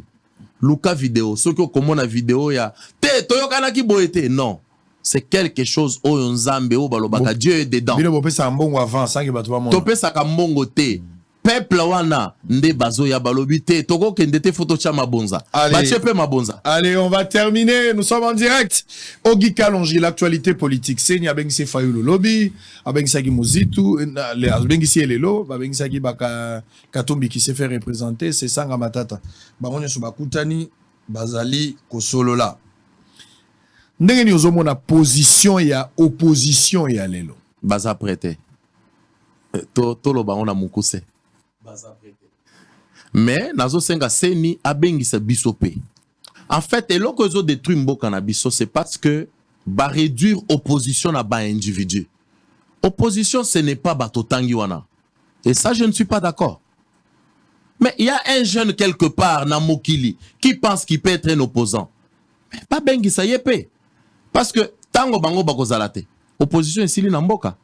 Speaker 4: luka vidéo soki ko mona vidéo ya te toyokana ki boyete non. C'est quelque chose où on zambe où balobaka Dieu est dedans.
Speaker 3: Bino bopé sa mbongo avant ça que batwa mon.
Speaker 4: Topé sa mbongo te. Peuple wana nde bazo ya balobi te. Toko kendete photo cha mabonza. Bachepe mabonza.
Speaker 3: Allez, on va terminer. Nous sommes en direct. Ogi Kalonji, l'actualité politique. Seni abengisi Fayulu lobby, abengisi ki Muzitu, abengisi Elelo, abengisi ki baka Katumbi qui s'est fait représenter, c'est Sanga Matata. Baronne Subakutani, Bazali Kosolola. Ndenge ni ozomona position ya opposition ya lelo
Speaker 4: baza prêté to lo bango na mukuse baza prêté mais nazo senga seni abengisa bisope en fait eloko zo détruire mboka na biso c'est parce que ba réduire opposition na ba individu opposition ce n'est pas batotangi wana et ça je ne suis pas d'accord Mais il y a un jeune quelque part, na Mokili, qui pense qu'il peut être un opposant. Mais pas bengi ça y est. Parce que, tango bango bako zalate. Opposition ici, n'amboka.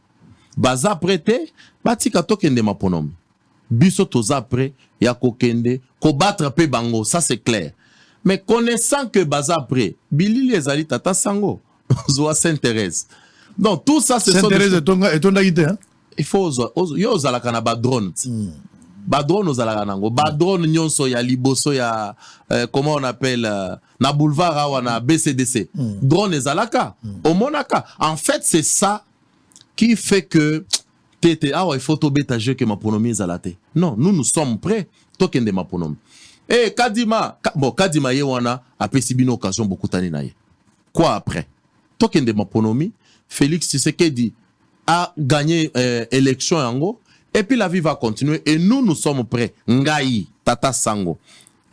Speaker 4: Baza prêté, batika tokende maponomi. Biso toza prêt, ya kokende, ko battre pe bango, ça c'est clair. Mais connaissant que baza prêt, Billy les ali tata sango, Zoa Sainte-Thérèse. Donc tout ça, c'est
Speaker 3: Sainte-Thérèse et ton guide, hein?
Speaker 4: Il faut yo zalaka na ba drone. Ba drone ozalaka nango. Ba drone nyonso ya liboso ya comment on appelle na boulevard awa na BCDC. Drone ezalaka. Omonaka. En fait, c'est ça qui fait que il faut to beta jeu que ma ponomi ezalate. Non, nous sommes prêts. Tokende ma ponomi. Et Kadima yewana a pesibino occasion beaucoup tani na ye. Quoi après? Tokende ma ponomi, Félix Tshisekedi a gagné élection yango et puis la vie va continuer et nous sommes prêts. Ngai tata sango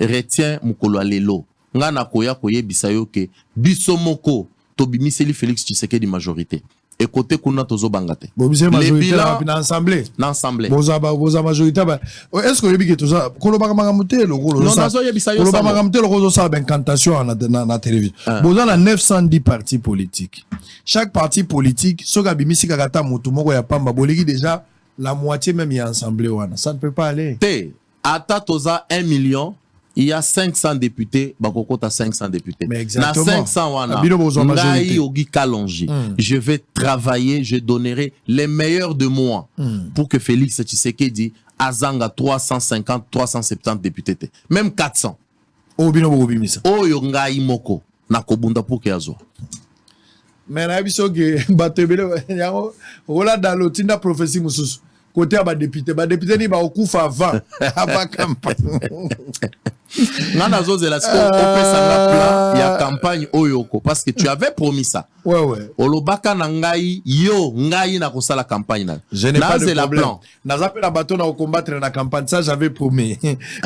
Speaker 4: retient mukolo lelo ngana koya koye bisayo ke bisomoko to bimiseli Félix Tshisekedi majorité et côté kuna tozo bangate
Speaker 3: les bilans na assemblée boza majorité est-ce que yebi ke toza kolo baka makamute lo kolo
Speaker 4: non nazo yebisayo
Speaker 3: kolo baka makamute lo kozo sa incantation na télévision boza na 910 partis politiques. Chaque parti politique soka bimisi kakata mutu moko ya pamba boleki déjà la moitié même y a assemblée wana, ça ne peut pas aller.
Speaker 4: Ata toza 1 million, il y a 500 députés, bakoko ta 500 députés.
Speaker 3: Mais exactement.
Speaker 4: Na 500 wana, ngai Ogi Kalonji, je vais travailler, je donnerai les meilleurs de moi pour que Félix Tshisekedi azanga 350, 370 députés, même 400.
Speaker 3: Obino bobimisa.
Speaker 4: Oyo ngai moko na kobunda pour que azo.
Speaker 3: Mais na biso ke batebele yango ola dalo tinda prophétie mususu côté ba député ni ba okufa avant avant campagne
Speaker 4: ngana zoze la siko opesa na plan ya campagne oyoko parce que tu avais promis ça.
Speaker 3: Ouais.
Speaker 4: Olobaka na ngai ngai na kosala campagne na.
Speaker 3: Je n'ai pas de problème. Nazape na bateau na combattre na campagne, ça j'avais promis.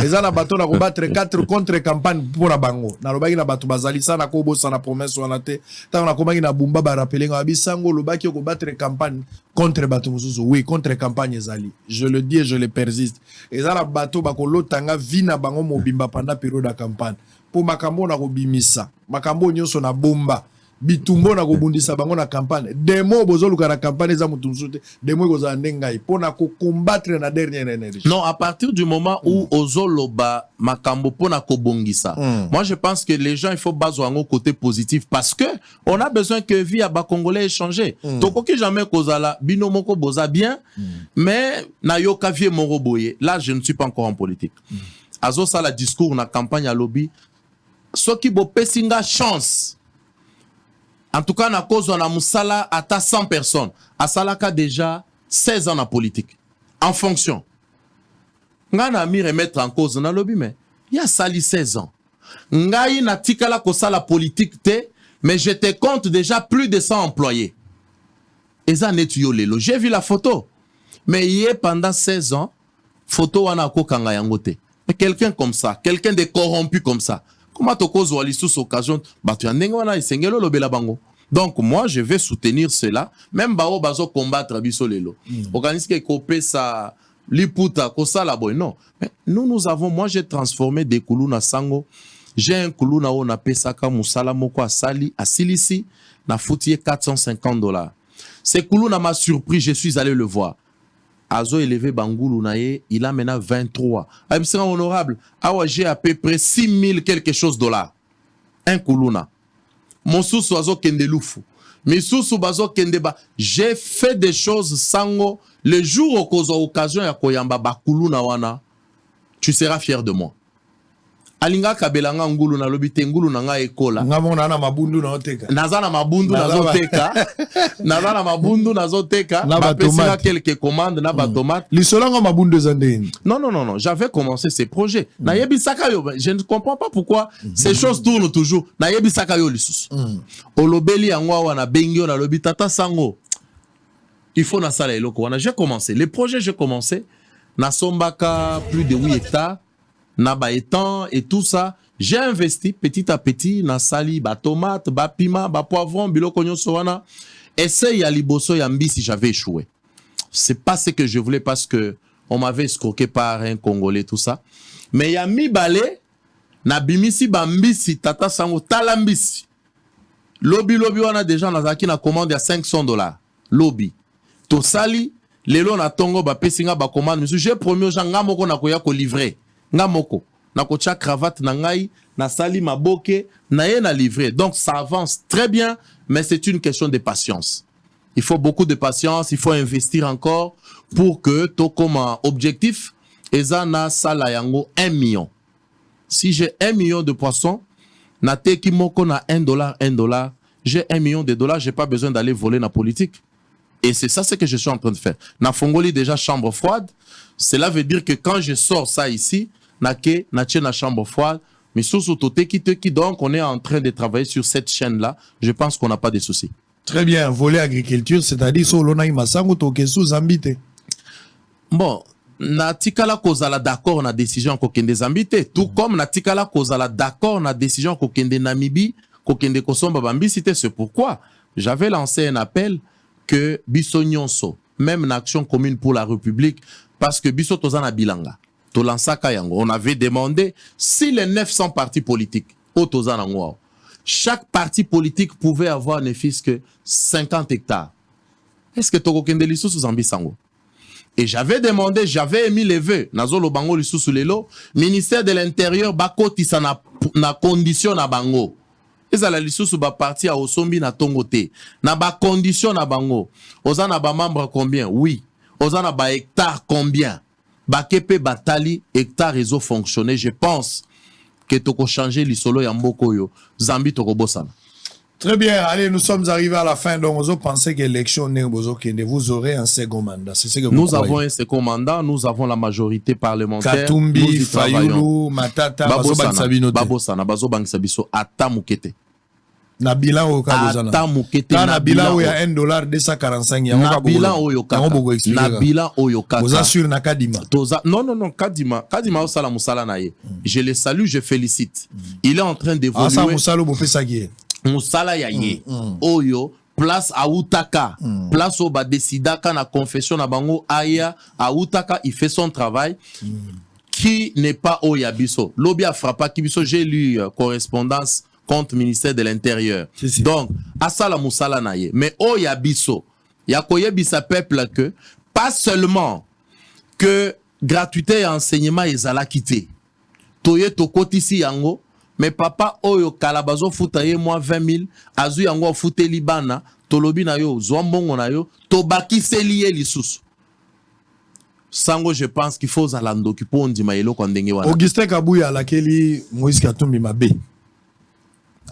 Speaker 3: Eza na bateau na combattre 4 contre campagne pour la bango. Na lobaki na bateau bazali ça na kobo ça na promesse wana te. Ta na komaki na bumba ba rappeler ngabisango lobaki combattre campagne contre bateau mususu. Oui, contre campagne ezali. Je le dis et je le persiste. Eza na bateau bakolo tanga vina bango mobimba pendant période de campagne. Pour makambo na kobimisa. Makambo nyonso na bomba. Bitumbo na kobundisa bango na campagne. Demo bozoluka na campagne za mutumsute. Demo goza ndengai pona ko combattre na dernière énergie.
Speaker 4: Non, à partir du moment où ozoloba makambo pona kobongisa. Moi je pense que les gens il faut baser en côté positif parce que on a besoin que vie à ba congolais échanger. Tokoki jamais kozala bino moko boza bien mais na yoka vie moro boye. Là je ne suis pas encore en politique. Azo ça la discours na campagne à lobby. Soki bo pesinga chance. En tout cas, na cause on a musala à 100 personnes. À Salaka déjà 16 ans en politique. En fonction. Nga mi remettre en cause na lobby mais il y a sali 16 ans. Nga na tikala ko sala politique te mais j'étais compte déjà plus de 100 employés. Eza netuyo lelo. J'ai vu la photo. Mais il est pendant 16 ans photo wana ko kanga yangote. Mais quelqu'un comme ça, quelqu'un de corrompu comme ça. Comment tu causes sous occasion donc moi je vais soutenir cela même bao bazo combattre biso lelo organise que copé ça liputa ko ça la boy non mais nous avons moi j'ai transformé des kuluna sango j'ai un kuluna on a pesaka musala moko asali asilisi na foutie $450 ce kuluna m'a surpris je suis allé le voir. Azo élevé Bangoulou naye, il a maintenant 23. Abisera honorable, awa j'ai à peu près 6000 quelque chose dollars. Un kuluna. Mon sous azo kende lufu. Mais sous bazo kende ba. J'ai fait des choses sango. Le jour où cause occasion ya koyamba ba kuluna wana, tu seras fier de moi. Alinga kabelanga ngulu na lobite ngulu na nga ekola.
Speaker 3: Ngamona na mabundu na oteka.
Speaker 4: Nazana mabundu na zoteka. Nazana mabundu na zoteka. Na pesina quelques commandes na ba tomate.
Speaker 3: Lisolanga mabundu zandeni.
Speaker 4: Non, j'avais commencé ces projets. Na yebi sakayo, je ne comprends pas pourquoi ces choses tournent toujours. Na yebi sakayo lisusu. Olobeli angwa wana bengyo na lobi tata sango. Il faut na sala eloko wana. J'ai commencé les projets, j'ai commencé na sombaka plus de 8 hectares. Naba étant et tout ça, j'ai investi petit à petit na sali ba tomate, ba piment, ba poivron, biloko nyonso wana. Essaye ya liboso ya mbisi j'avais échoué. C'est pas ce que je voulais parce que on m'avait escroqué par un Congolais tout ça. Mais ya mibale na bimisi bambisi tata sango talambisi. Lobby wana déjà nazaki na commande ya $500. Lobby. To sali lelo na tongo ba pesinga ba commande. Monsieur, j'ai promis aux gens ngamoko na koya ko livrer. Ngamoko na ko tia cravate na ngai na sali maboke na ye na livrer. Donc ça avance très bien, mais c'est une question de patience. Il faut beaucoup de patience, il faut investir encore pour que to comme objectif ezana sala yango 1 million. Si j'ai 1 million de poissons, na teki moko na $1, j'ai $1 million, j'ai pas besoin d'aller voler la politique. Et c'est ça ce que je suis en train de faire. Na fongoli déjà chambre froide, cela veut dire que quand je sors ça ici, na chambre froide, mais sous teki donc on est en train de travailler sur cette chaîne là, je pense qu'on n'a pas de soucis.
Speaker 3: Très bien, volet agriculture, c'est-à-dire solo na imasango toke sous ambite.
Speaker 4: Bon, na tikala kozala d'accord na décision kokende Zambie, tout comme na tikala kozala d'accord na décision kokende Namibie, kokende kosomba bambisi te. C'est pourquoi j'avais lancé un appel que biso nyonso, même une action commune pour la République, parce que biso tozana bilanga, to lansaka yango, on avait demandé si les 900 partis politiques au tozana ngwa, chaque parti politique pouvait avoir ne fût-ce que 50 hectares. Est-ce que tokokende liso sous Zambie sango? Et j'avais demandé, j'avais émis les vœux, nazolo bango lisusu lelo, ministère de l'Intérieur bakotisa na condition na bango. Ezala lisusu ba parti a osombi na tongote. Na ba condition na bango. Ozana ba membre combien? Oui. Ozana ba hectare combien? Ba kepe batali hectare ezo fonctionner. Je pense que toko changer lisolo ya mboko yo. Zambi toko bosana.
Speaker 3: Très bien, allez, nous sommes arrivés à la fin. Donc, vous pensez que l'élection, vous aurez un second mandat. C'est ce que vous
Speaker 4: nous
Speaker 3: croyez.
Speaker 4: avons un second mandat, nous avons la majorité parlementaire.
Speaker 3: Katumbi, Fayulu, Matata,
Speaker 4: Babosana, Bazo Bangsabiso, Atamukete.
Speaker 3: Na bilan au Kadozana.
Speaker 4: Atamukete.
Speaker 3: Na bilan où il y a $1,245.
Speaker 4: Na bilan au Yokata. Na bilan au Yokata.
Speaker 3: Vous assurez na Kadima.
Speaker 4: Non, Kadima. Kadima au Salam Moussala Naye. Je le salue, je félicite. Il est en train d'évoluer.
Speaker 3: Ah, ça Moussalo Bopesagye.
Speaker 4: Moussala Yaye, Oyo, place à Outaka, place au Badesidaka, na confession na bango, Aya, à Outaka, il fait son travail, qui n'est pas Oyabiso. Lobby a frappé Kibiso, j'ai lu correspondance contre le ministère de l'Intérieur. Donc, Asala Moussala Naye, mais Oyabiso, Yakoyebisa peuple que, pas seulement que gratuité et enseignement est à la quitter. Toye Tokotisi Yango, mais papa oyo kalabazo futaye moi 20 000 azu yango fute libana tolobi na yo zombongo na yo tobaki selie lisusu sango. Je pense qu'il faut zalando ki po ndima yelo kwa ndenge wana.
Speaker 3: Augustin Kabuya lakeli Moïse Katumbi mabe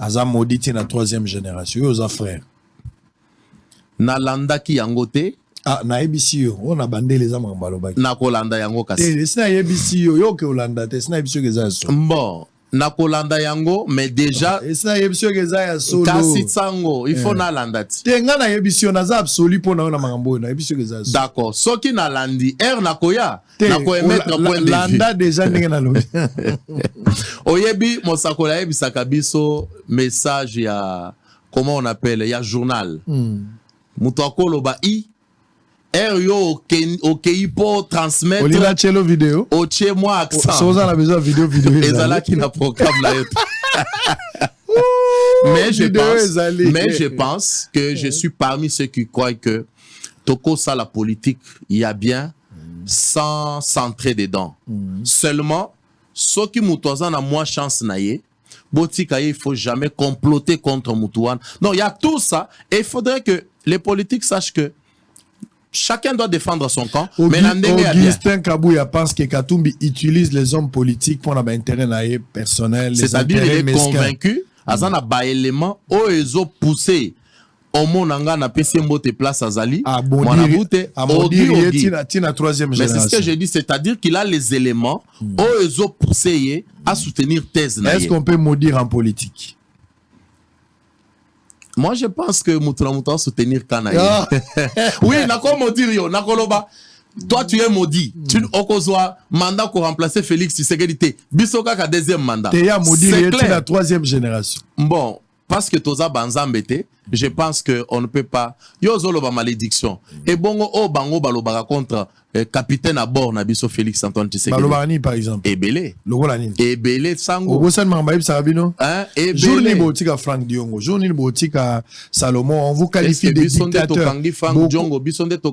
Speaker 3: aza maudit na 3e génération yo za frère
Speaker 4: na landa ki yango te.
Speaker 3: Ah, na ABC yo on a bandé les amants balobaki
Speaker 4: na kolanda yango kasi
Speaker 3: sina ABC yo ke olanda te sina ABC ke za so
Speaker 4: bon na kolanda yango, mais déjà kasi sango il faut na landati
Speaker 3: tenga na yebisio na za absolu pona na mangambo na yebisio za
Speaker 4: d'accord soki na landi na koya na ko emettre point de vue
Speaker 3: landa déjà ndenge na lobi
Speaker 4: oyebi mosakola yebisaka biso message ya comment on appelle ya journal muto akoloba yo okei po transmettre
Speaker 3: olila chelo vidéo
Speaker 4: oche moi accent
Speaker 3: soza na besoin vidéo
Speaker 4: ezala ki na programme la yoto. Mais je pense que je suis parmi ceux qui croient que toko ça la politique il y a bien sans s'entrer dedans. Seulement ceux qui mutoza na moins chance na ye botika il faut jamais comploter contre Moutouane. Non, il y a tout ça et il faudrait que les politiques sachent que chacun doit défendre son camp. Mais
Speaker 3: Augustin Kabuya pense que Katumbi utilise les hommes politiques pour un intérêt personnel.
Speaker 4: C'est-à-dire qu'il est convaincu. Azana ba élément o ezo poussé. Omo nanga na pesi mbote place azali.
Speaker 3: Monabute tina 3e génération.
Speaker 4: Mais c'est ce que j'ai dit, c'est-à-dire qu'il a les éléments o ezo poussé à soutenir thèse.
Speaker 3: Est-ce qu'on peut maudire en politique?
Speaker 4: Moi, je pense que Moutoula soutenir Kanaï. Oui, nako maudire yo, nakoloba. Toi, tu es maudit. Tu okozwa mandat pour remplacer Félix Tshisekedi. Bisoka ka 2e mandat.
Speaker 3: Tu es maudit, tu es la 3e génération.
Speaker 4: Bon, parce que toza banzambete, je pense qu'on ne peut pas. Yo zolo ba malédiction. Et bongo o bango balobaka contre capitaine à bord Nabiso Félix Antoine Tshisekedi.
Speaker 3: Balobani par exemple.
Speaker 4: Ebele.
Speaker 3: Logolani.
Speaker 4: Ebele sango.
Speaker 3: Obosan Mambaïb Sarabino.
Speaker 4: Hein? Ebele.
Speaker 3: Journée botika Franck Diongo. Journée botika Salomon. On vous qualifie de dictateur.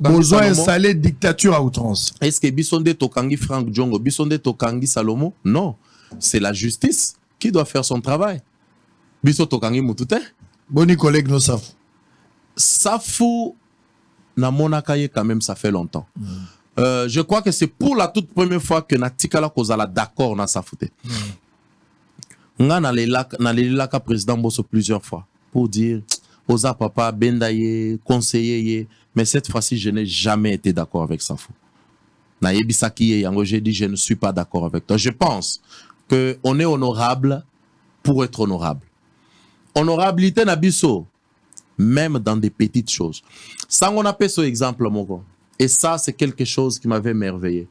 Speaker 3: Besoin installer dictature à outrance.
Speaker 4: Est-ce que Bisonde Tokangi Franck Diongo, Bisonde Tokangi Salomon? Non. C'est la justice qui doit faire son travail. Biso Tokangi Mutute.
Speaker 3: Boni collègue no Safou.
Speaker 4: Safou na monakaye quand même ça fait longtemps. Je crois que c'est pour la toute première fois que Natikala Kozala d'accord na Safoute. Nga na lelaka président Bosso plusieurs fois pour dire Oza papa bendaye conseiller mais cette fois-ci je n'ai jamais été d'accord avec Safou. Na yebisaki yango j'ai dit je ne suis pas d'accord avec toi. Je pense que on est honorable pour être honorable. Honorabilité nabiso, même dans des petites choses. Ça, on appelle ce exemple, mon. Et ça, c'est quelque chose qui m'avait émerveillé.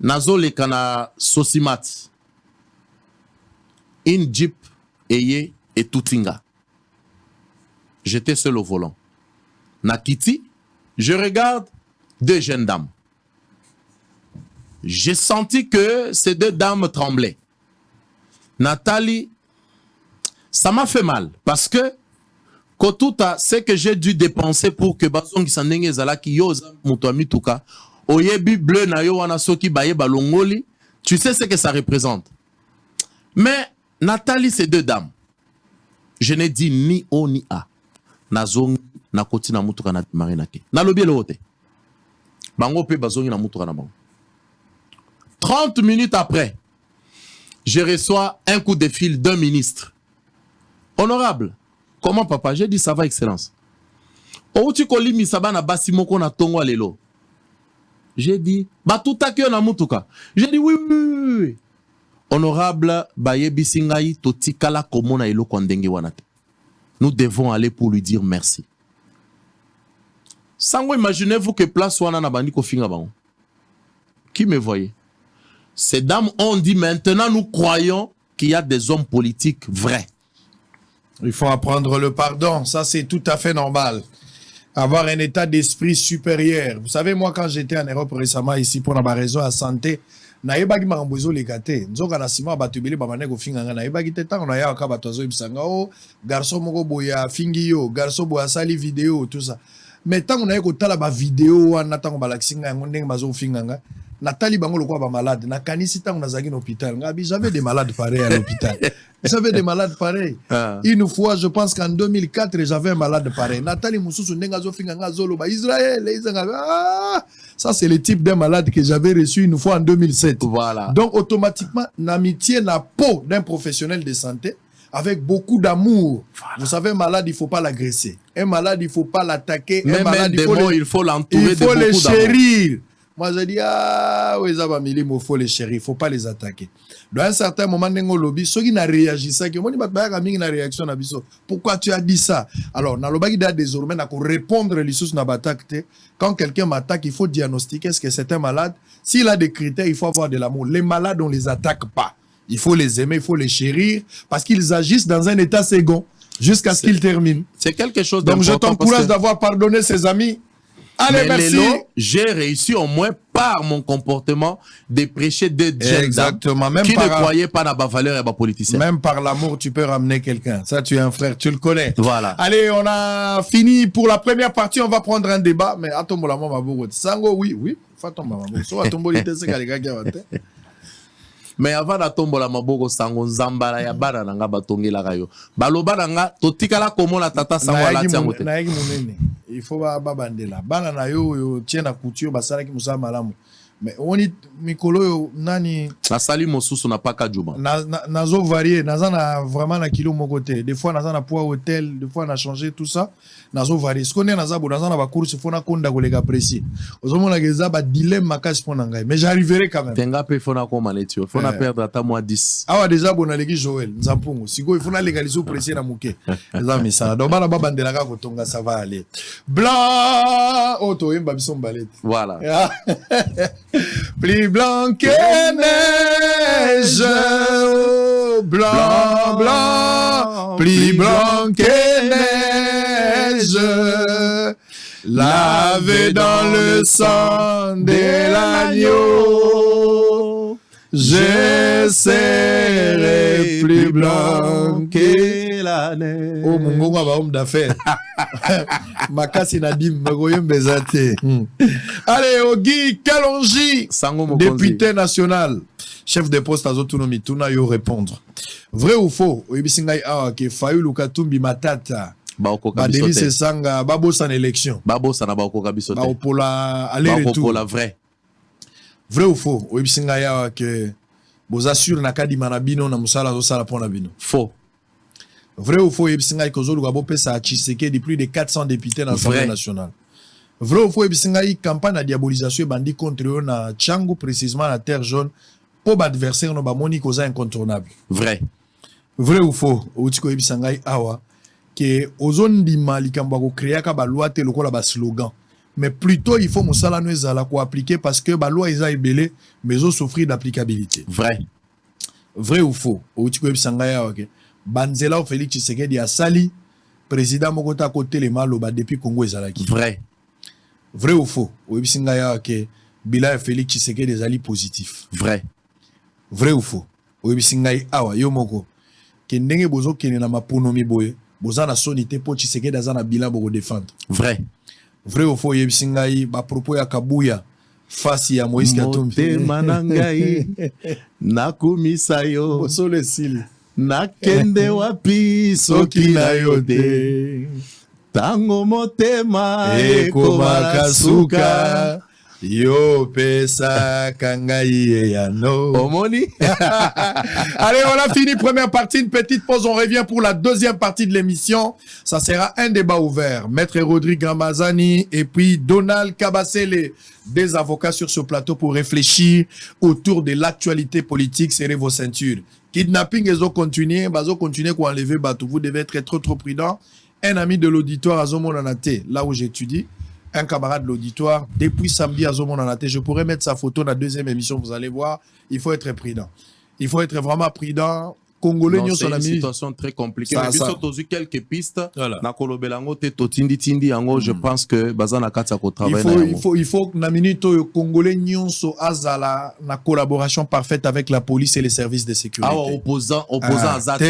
Speaker 4: Nazo le kana sosimat. Une Jeep Eye et Tutinga. J'étais seul au volant. Nakiti, je regarde deux jeunes dames. J'ai senti que ces deux dames tremblaient. Nathalie, ça m'a fait mal parce que Kotuta, c'est que j'ai dû dépenser pour que Bazongi Sandenge Zalaki Yoza Mutuami Tuka, Oyebi bleu na yo wana soki baye balongoli, tu sais ce que ça représente. Mais Nathalie, ces deux dames, je n'ai dit ni O ni A. Nazongi na koti na mutuka na marinake. Na lobi elote. Bango pe Bazongi na mutuka na bango. 30 minutes après, je reçois un coup de fil d'un ministre. Honorable, comment papa? J'ai dit ça va excellence. Outi kolimi sabana basimoko na tongo alelo. J'ai dit batuta kyo na mutuka. J'ai dit oui. Honorable bayebi singai totikala komona elo kondenge wanate. Nous devons aller pour lui dire merci. Sango, imaginez-vous que place wana na bandi ko finga bango. Qui me voyait? Ces dames ont dit maintenant nous croyons qu'il y a des hommes politiques vrais.
Speaker 3: Il faut apprendre le pardon, ça c'est tout à fait normal. Avoir un état d'esprit supérieur. Vous savez, moi quand j'étais en Europe récemment ici pour la raison à santé, naebagi makambozo lekate. Nzoka na sima batubili bamane ko finga na naebagi teta na ya ka batozo ibisanga o garçon moko boya fingi yo, garçon boya sali vidéo tout ça. Mais tant on a ko tala ba vidéo wana tango balakisinga ngo ndenge bazo finga nga. Nathalie bango lokwa ba malade na kanisi tango na zaki na hôpital. Ngabi j'avais des malades pareils à l'hôpital. J'avais des malades pareils. Une fois, je pense qu'en 2004, j'avais un malade pareil. Nathalie Moussou Nengazo Finga Zolo, Israël, ça c'est le type d'un malade que j'avais reçu une fois en 2007.
Speaker 4: Voilà.
Speaker 3: Donc automatiquement, l'amitié n'a peau d'un professionnel de santé avec beaucoup d'amour. Voilà. Vous savez, un malade, il ne faut pas l'agresser. Un malade, il ne faut pas l'attaquer. Un malade,
Speaker 4: il faut l'entourer de beaucoup d'amour.
Speaker 3: Il faut le chérir. Moi, je dis, ah, oui, ça va, il faut les chérir, il ne faut pas les attaquer. Dans un certain moment, ceux qui n'ont réagi, pourquoi tu as dit ça? Alors, dans le désormais, on répondre quand quelqu'un m'attaque, il faut diagnostiquer est-ce que c'est un malade. S'il a des critères, il faut avoir de l'amour. Les malades, on ne les attaque pas. Il faut les aimer, il faut les chérir, parce qu'ils agissent dans un état second, jusqu'à ce qu'ils terminent.
Speaker 4: C'est quelque chose
Speaker 3: donc, je t'encourage d'avoir pardonné ses amis. Allez,
Speaker 4: mais
Speaker 3: merci.
Speaker 4: J'ai réussi au moins par mon comportement de prêcher des jeunes
Speaker 3: exactement. Même
Speaker 4: qui ne croyaient pas dans ma valeur et ma politicien.
Speaker 3: Même par l'amour, tu peux ramener quelqu'un. Ça, tu es un frère, tu le connais.
Speaker 4: Voilà.
Speaker 3: Allez, on a fini pour la première partie. On va prendre un débat. Mais attends, Sango, oui.
Speaker 4: Mais avant d'atombola maboko sango nzambala ya bana nanga batongela kayo baloba nanga totikala komona tata sango alati yango te
Speaker 3: il faut babandela bana na yo tiena couture basala ki musala malamu mais oni mikolo yo nani
Speaker 4: nasali mosusu na paka juma
Speaker 3: nazo varier nazana vraiment na kilo mon côté des fois nazana poids hôtel des fois na changer tout ça nazo varier ce qu'on est nazabo nazana ba course fona konda kolega précis ozomona geza ba dilemme makasi pona ngai mais j'arriverai quand même
Speaker 4: tenga pe fona ko maletio fona perdre ata moi 10
Speaker 3: awa déjà bona leki Joël nzampungu siko il faut na légaliser précis na muke ezami ça donc bana babandela ka kotonga ça va aller blanc auto imba biso balete
Speaker 4: voilà
Speaker 3: Plus blanc que neige, oh, blanc, blanc, plus blanc que neige, lavé dans le sang de l'agneau, je serai plus blanc que la neige. Oh, mon gongo va homme d'affaires. Makasi Nadim, Magoyem Bezate. Allez, Ogi Kalonji, député national, chef de poste à Zotunomi, Tuna yo répondre. Vrai ou faux? Oyibisingai awa ke Fayu Lukatumbi Matata. Badeli Sesanga, Babos en élection.
Speaker 4: Babos en abakoka bisote.
Speaker 3: Baopola aller-retour.
Speaker 4: Baopola vrai.
Speaker 3: Vrai ou faux? Oyibisingai awa ke Boz assure na kadi manabino na musala zosala pona bino.
Speaker 4: Faux.
Speaker 3: Vrai ou faux? Oyibisingai kozolu gabope sa Tshisekedi plus de 400 députés dans l'Assemblée nationale. Vrai ou faux? Oyibisingai campagne de diabolisation bandi contre eux na Tchangu, précisément na terre jaune. Pour l'adversaire, nous avons causa incontournable.
Speaker 4: Vrai.
Speaker 3: Vrai ou faux? Outiko Ebisangai Awa, que ozone di malikambo ko créer ka ba loi te lokola ba slogan. Mais plutôt il faut musala no ezala ko appliquer parce que ba loi eza ebele mais zo souffrir d'applicabilité.
Speaker 4: Vrai.
Speaker 3: Vrai ou faux? Outiko Ebisangai Awa ke banzela o Félix Tshisekedi a sali président mokota côté le malo ba depuis Congo ezalaki.
Speaker 4: Vrai.
Speaker 3: Vrai ou faux? Ebisangai Awa ke bila Félix Tshisekedi ezali positif.
Speaker 4: Vrai.
Speaker 3: Vrai ou faux? Oyebisingai awa yo moko ke ndenge bozo kene na maponomi boye boza na sonité po Tshisekedi aza na bilan boko défendre.
Speaker 4: Vrai.
Speaker 3: Vrai ou faux? Oyebisingai ba propos ya Kabuya face ya Moïse Katumbi.
Speaker 4: Motema nangai nakumisa yo
Speaker 3: bosole sili
Speaker 4: nakende wapi soki na yo te tango motema
Speaker 3: ekomaka suka yo pesa kangaïe yano.
Speaker 4: Omoni.
Speaker 3: Allez, on a fini première partie, une petite pause, on revient pour la deuxième partie de l'émission. Ça sera un débat ouvert. Maître Rodrigue Ramazani et puis Donald Kabasele, des avocats sur ce plateau pour réfléchir autour de l'actualité politique. Serrez vos ceintures. Kidnapping, ils ont continué pour enlever Batou. Vous devez être trop prudent. Un ami de l'auditoire à Zomonanate, là où j'étudie, un camarade de l'auditoire, depuis samedi à Zomonanate, je pourrais mettre sa photo dans la deuxième émission, vous allez voir, il faut être prudent. Il faut être vraiment prudent. Congolais,
Speaker 4: c'est une situation très compliquée. Mais surtout quelques pistes.
Speaker 3: Voilà.
Speaker 4: Je pense que Bazana Katsa travaille.
Speaker 3: Il faut que na minute Congolais nyonso azala na collaboration parfaite avec la police et les services de sécurité.
Speaker 4: Ah, opposant à Zate.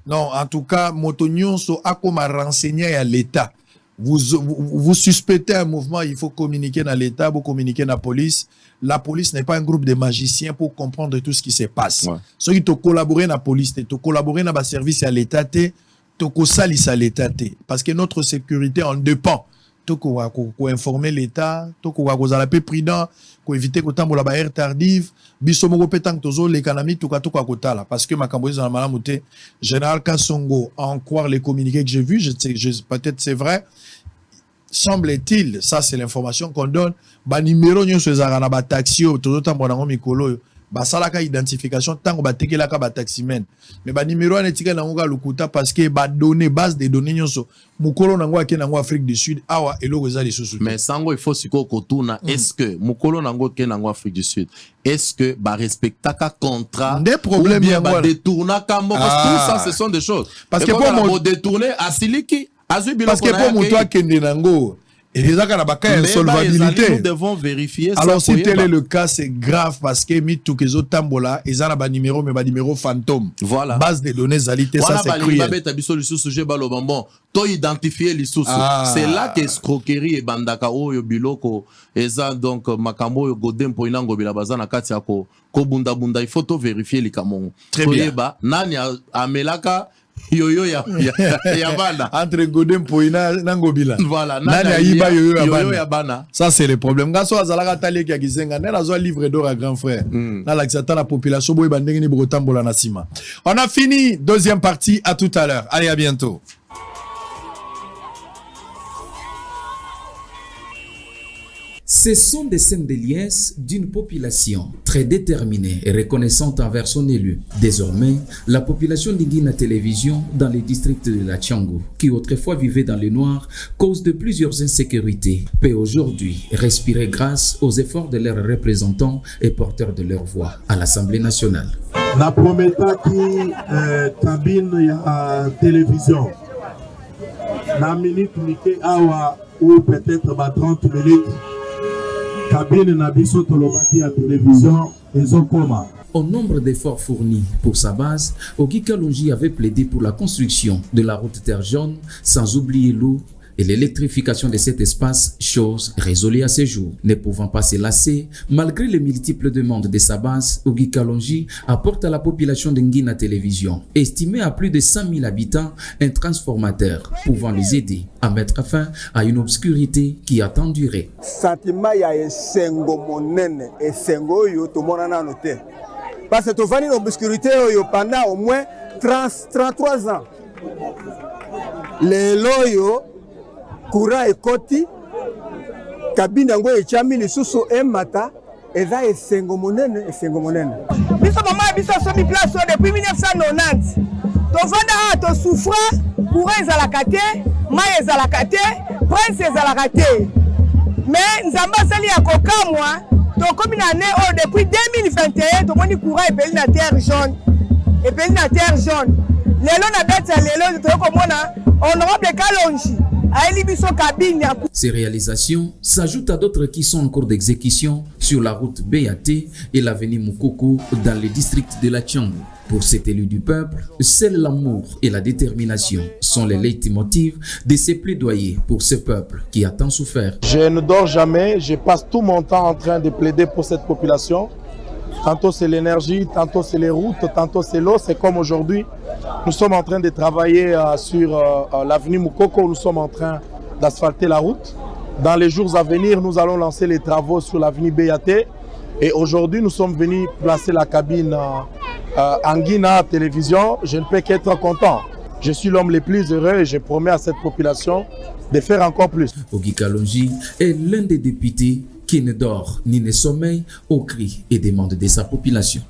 Speaker 3: Non, en tout cas, moto nyonso a comme renseigner à l'État. Vous suspectez un mouvement, il faut communiquer dans l'État, vous communiquer dans la police. La police n'est pas un groupe de magiciens pour comprendre tout ce qui se passe. Ouais. Ceux qui ont collaboré dans la police, tu as collaboré dans le service à l'État, tu as salis à l'État. Parce que notre sécurité en dépend. Tu as informer l'État, tu as être prudent, tu as éviter que tu aies une erreur tardive. Bisomoko petang tozo l'économie tout cas kotala parce que ma camboise dans la malamouté général Kassongo en croire les communiqués que j'ai vus, peut-être c'est vrai, semble-t-il, ça c'est l'information qu'on donne, ba numéro nyo sezara na ba taxi tozo tambo na mikolo ba salaka identification tango ba tekelaka ba taximen mais ba numéro anetika na ngoka lukuta parce que ba données base de données nyoso mukolo nango ke nango Afrique du Sud awa eloko za lisusu
Speaker 4: mais sango il faut siko kotuna est-ce que mukolo nango ke nango Afrique du Sud est-ce que ba respectaka contrat
Speaker 3: des problèmes
Speaker 4: ou bien ba détournaka moko tout ça ce sont des choses
Speaker 3: parce que pour
Speaker 4: mo détourner asiliki azubi
Speaker 3: parce que pour moi toi kende nango et les insolvabilité.
Speaker 4: Nous devons vérifier ça.
Speaker 3: Alors, si tel est le cas, c'est grave parce que tout que autres tambola, ils ont un numéro, mais un numéro fantôme.
Speaker 4: Voilà.
Speaker 3: Base de données alité, ça c'est cruel.
Speaker 4: C'est là qu'escroquerie et bandaka oyo biloko eza donc makambo yo godem po inango bila bazana kati ya ko bunda bunda il faut to vérifier les kamongo.
Speaker 3: Très bien.
Speaker 4: Nani amelaka yoyo ya bana
Speaker 3: entre Godem Poina Nangobila.
Speaker 4: Voilà,
Speaker 3: nani ayiba yoyo ya bana. Ça c'est le problème. Ngaso azalaka tali ki kizenga nena zo livre d'or à grand frère. Na l'accent la population boy bandenge ni botambola na sima. On a fini deuxième partie, à tout à l'heure. Allez, à bientôt.
Speaker 5: Ce sont des scènes de liesse d'une population très déterminée et reconnaissante envers son élu. Désormais, la population d'Ingina Télévision dans les districts de la Tchangou, qui autrefois vivait dans le noir, cause de plusieurs insécurités, peut aujourd'hui respirer grâce aux efforts de leurs représentants et porteurs de leur voix à l'Assemblée nationale.
Speaker 10: La prometa qui cabine ya télévision, la minute Nike Awa ou peut-être 30 minutes.
Speaker 5: Au nombre d'efforts fournis pour sa base, Ogi Kalonji avait plaidé pour la construction de la route terre jaune, sans oublier l'eau et l'électrification de cet espace, chose résolue à ce jour. Ne pouvant pas se lasser, malgré les multiples demandes de sa base, Ogi Kalonji apporte à la population de Ngina Télévision, estimée à plus de 100 000 habitants, un transformateur pouvant les aider à mettre fin à une obscurité qui a tant duré.
Speaker 11: Sentiment ya esengo monene, esengo yo to monana noté. Parce que to vani l'obscurité yo pendant au moins 33 ans. Les loyo courant ekoti kabine yango echami lisusu emata eza esengo monene biso mama biso somi place depuis 1990 to vanda to souffra courant ezalaka te mai ezalaka te prince ezalaka te mais nzamba sali ya kokamwa to komi na ne depuis 2021 to moni courant ebeli na terre jaune lelo na date ya lelo to komona honorable Kalonji. Ces réalisations s'ajoutent à d'autres qui sont en cours d'exécution sur la route BAT et l'avenue Mukoko dans le district de la Tchangou. Pour cet élu du peuple, seul l'amour et la détermination sont les leitmotifs de ces plaidoyers pour ce peuple qui a tant souffert.
Speaker 10: Je ne dors jamais, je passe tout mon temps en train de plaider pour cette population. Tantôt c'est l'énergie, tantôt c'est les routes, tantôt c'est l'eau. C'est comme aujourd'hui, nous sommes en train de travailler sur l'avenue Mukoko, nous sommes en train d'asphalter la route. Dans les jours à venir, nous allons lancer les travaux sur l'avenue BAT. Et aujourd'hui, nous sommes venus placer la cabine Ngina Télévision. Je ne peux qu'être content. Je suis l'homme le plus heureux et je promets à cette population de faire encore plus.
Speaker 5: Ogi Kalonji est l'un des députés qui ne dort ni ne sommeille aux cris et demandes de sa population.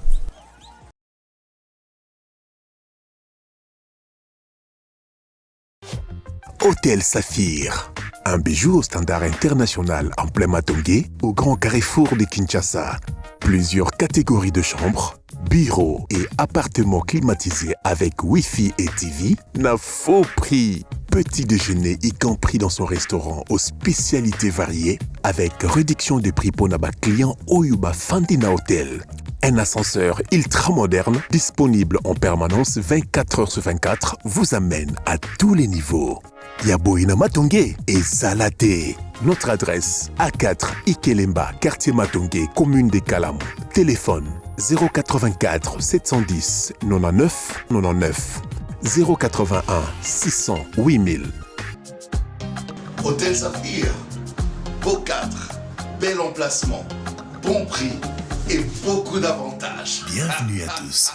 Speaker 1: Hôtel Saphir, un bijou au standard international en plein Matongé, au grand carrefour de Kinshasa. Plusieurs catégories de chambres, bureaux et appartements climatisés avec Wi-Fi et TV n'a faux prix. Petit déjeuner y compris dans son restaurant aux spécialités variées avec réduction des prix pour naba client Oyuba Fandina Hotel. Un ascenseur ultra moderne disponible en permanence 24 heures sur 24 vous amène à tous les niveaux. Yaboina Matongé et Salaté. Notre adresse A4 Ikelemba, quartier Matongé, commune des Kalam. Téléphone 084 710 99 99 081 600 8000.
Speaker 2: Hôtel Saphir, beau cadre, bel emplacement, bon prix et beaucoup d'avantages.
Speaker 1: Bienvenue à tous.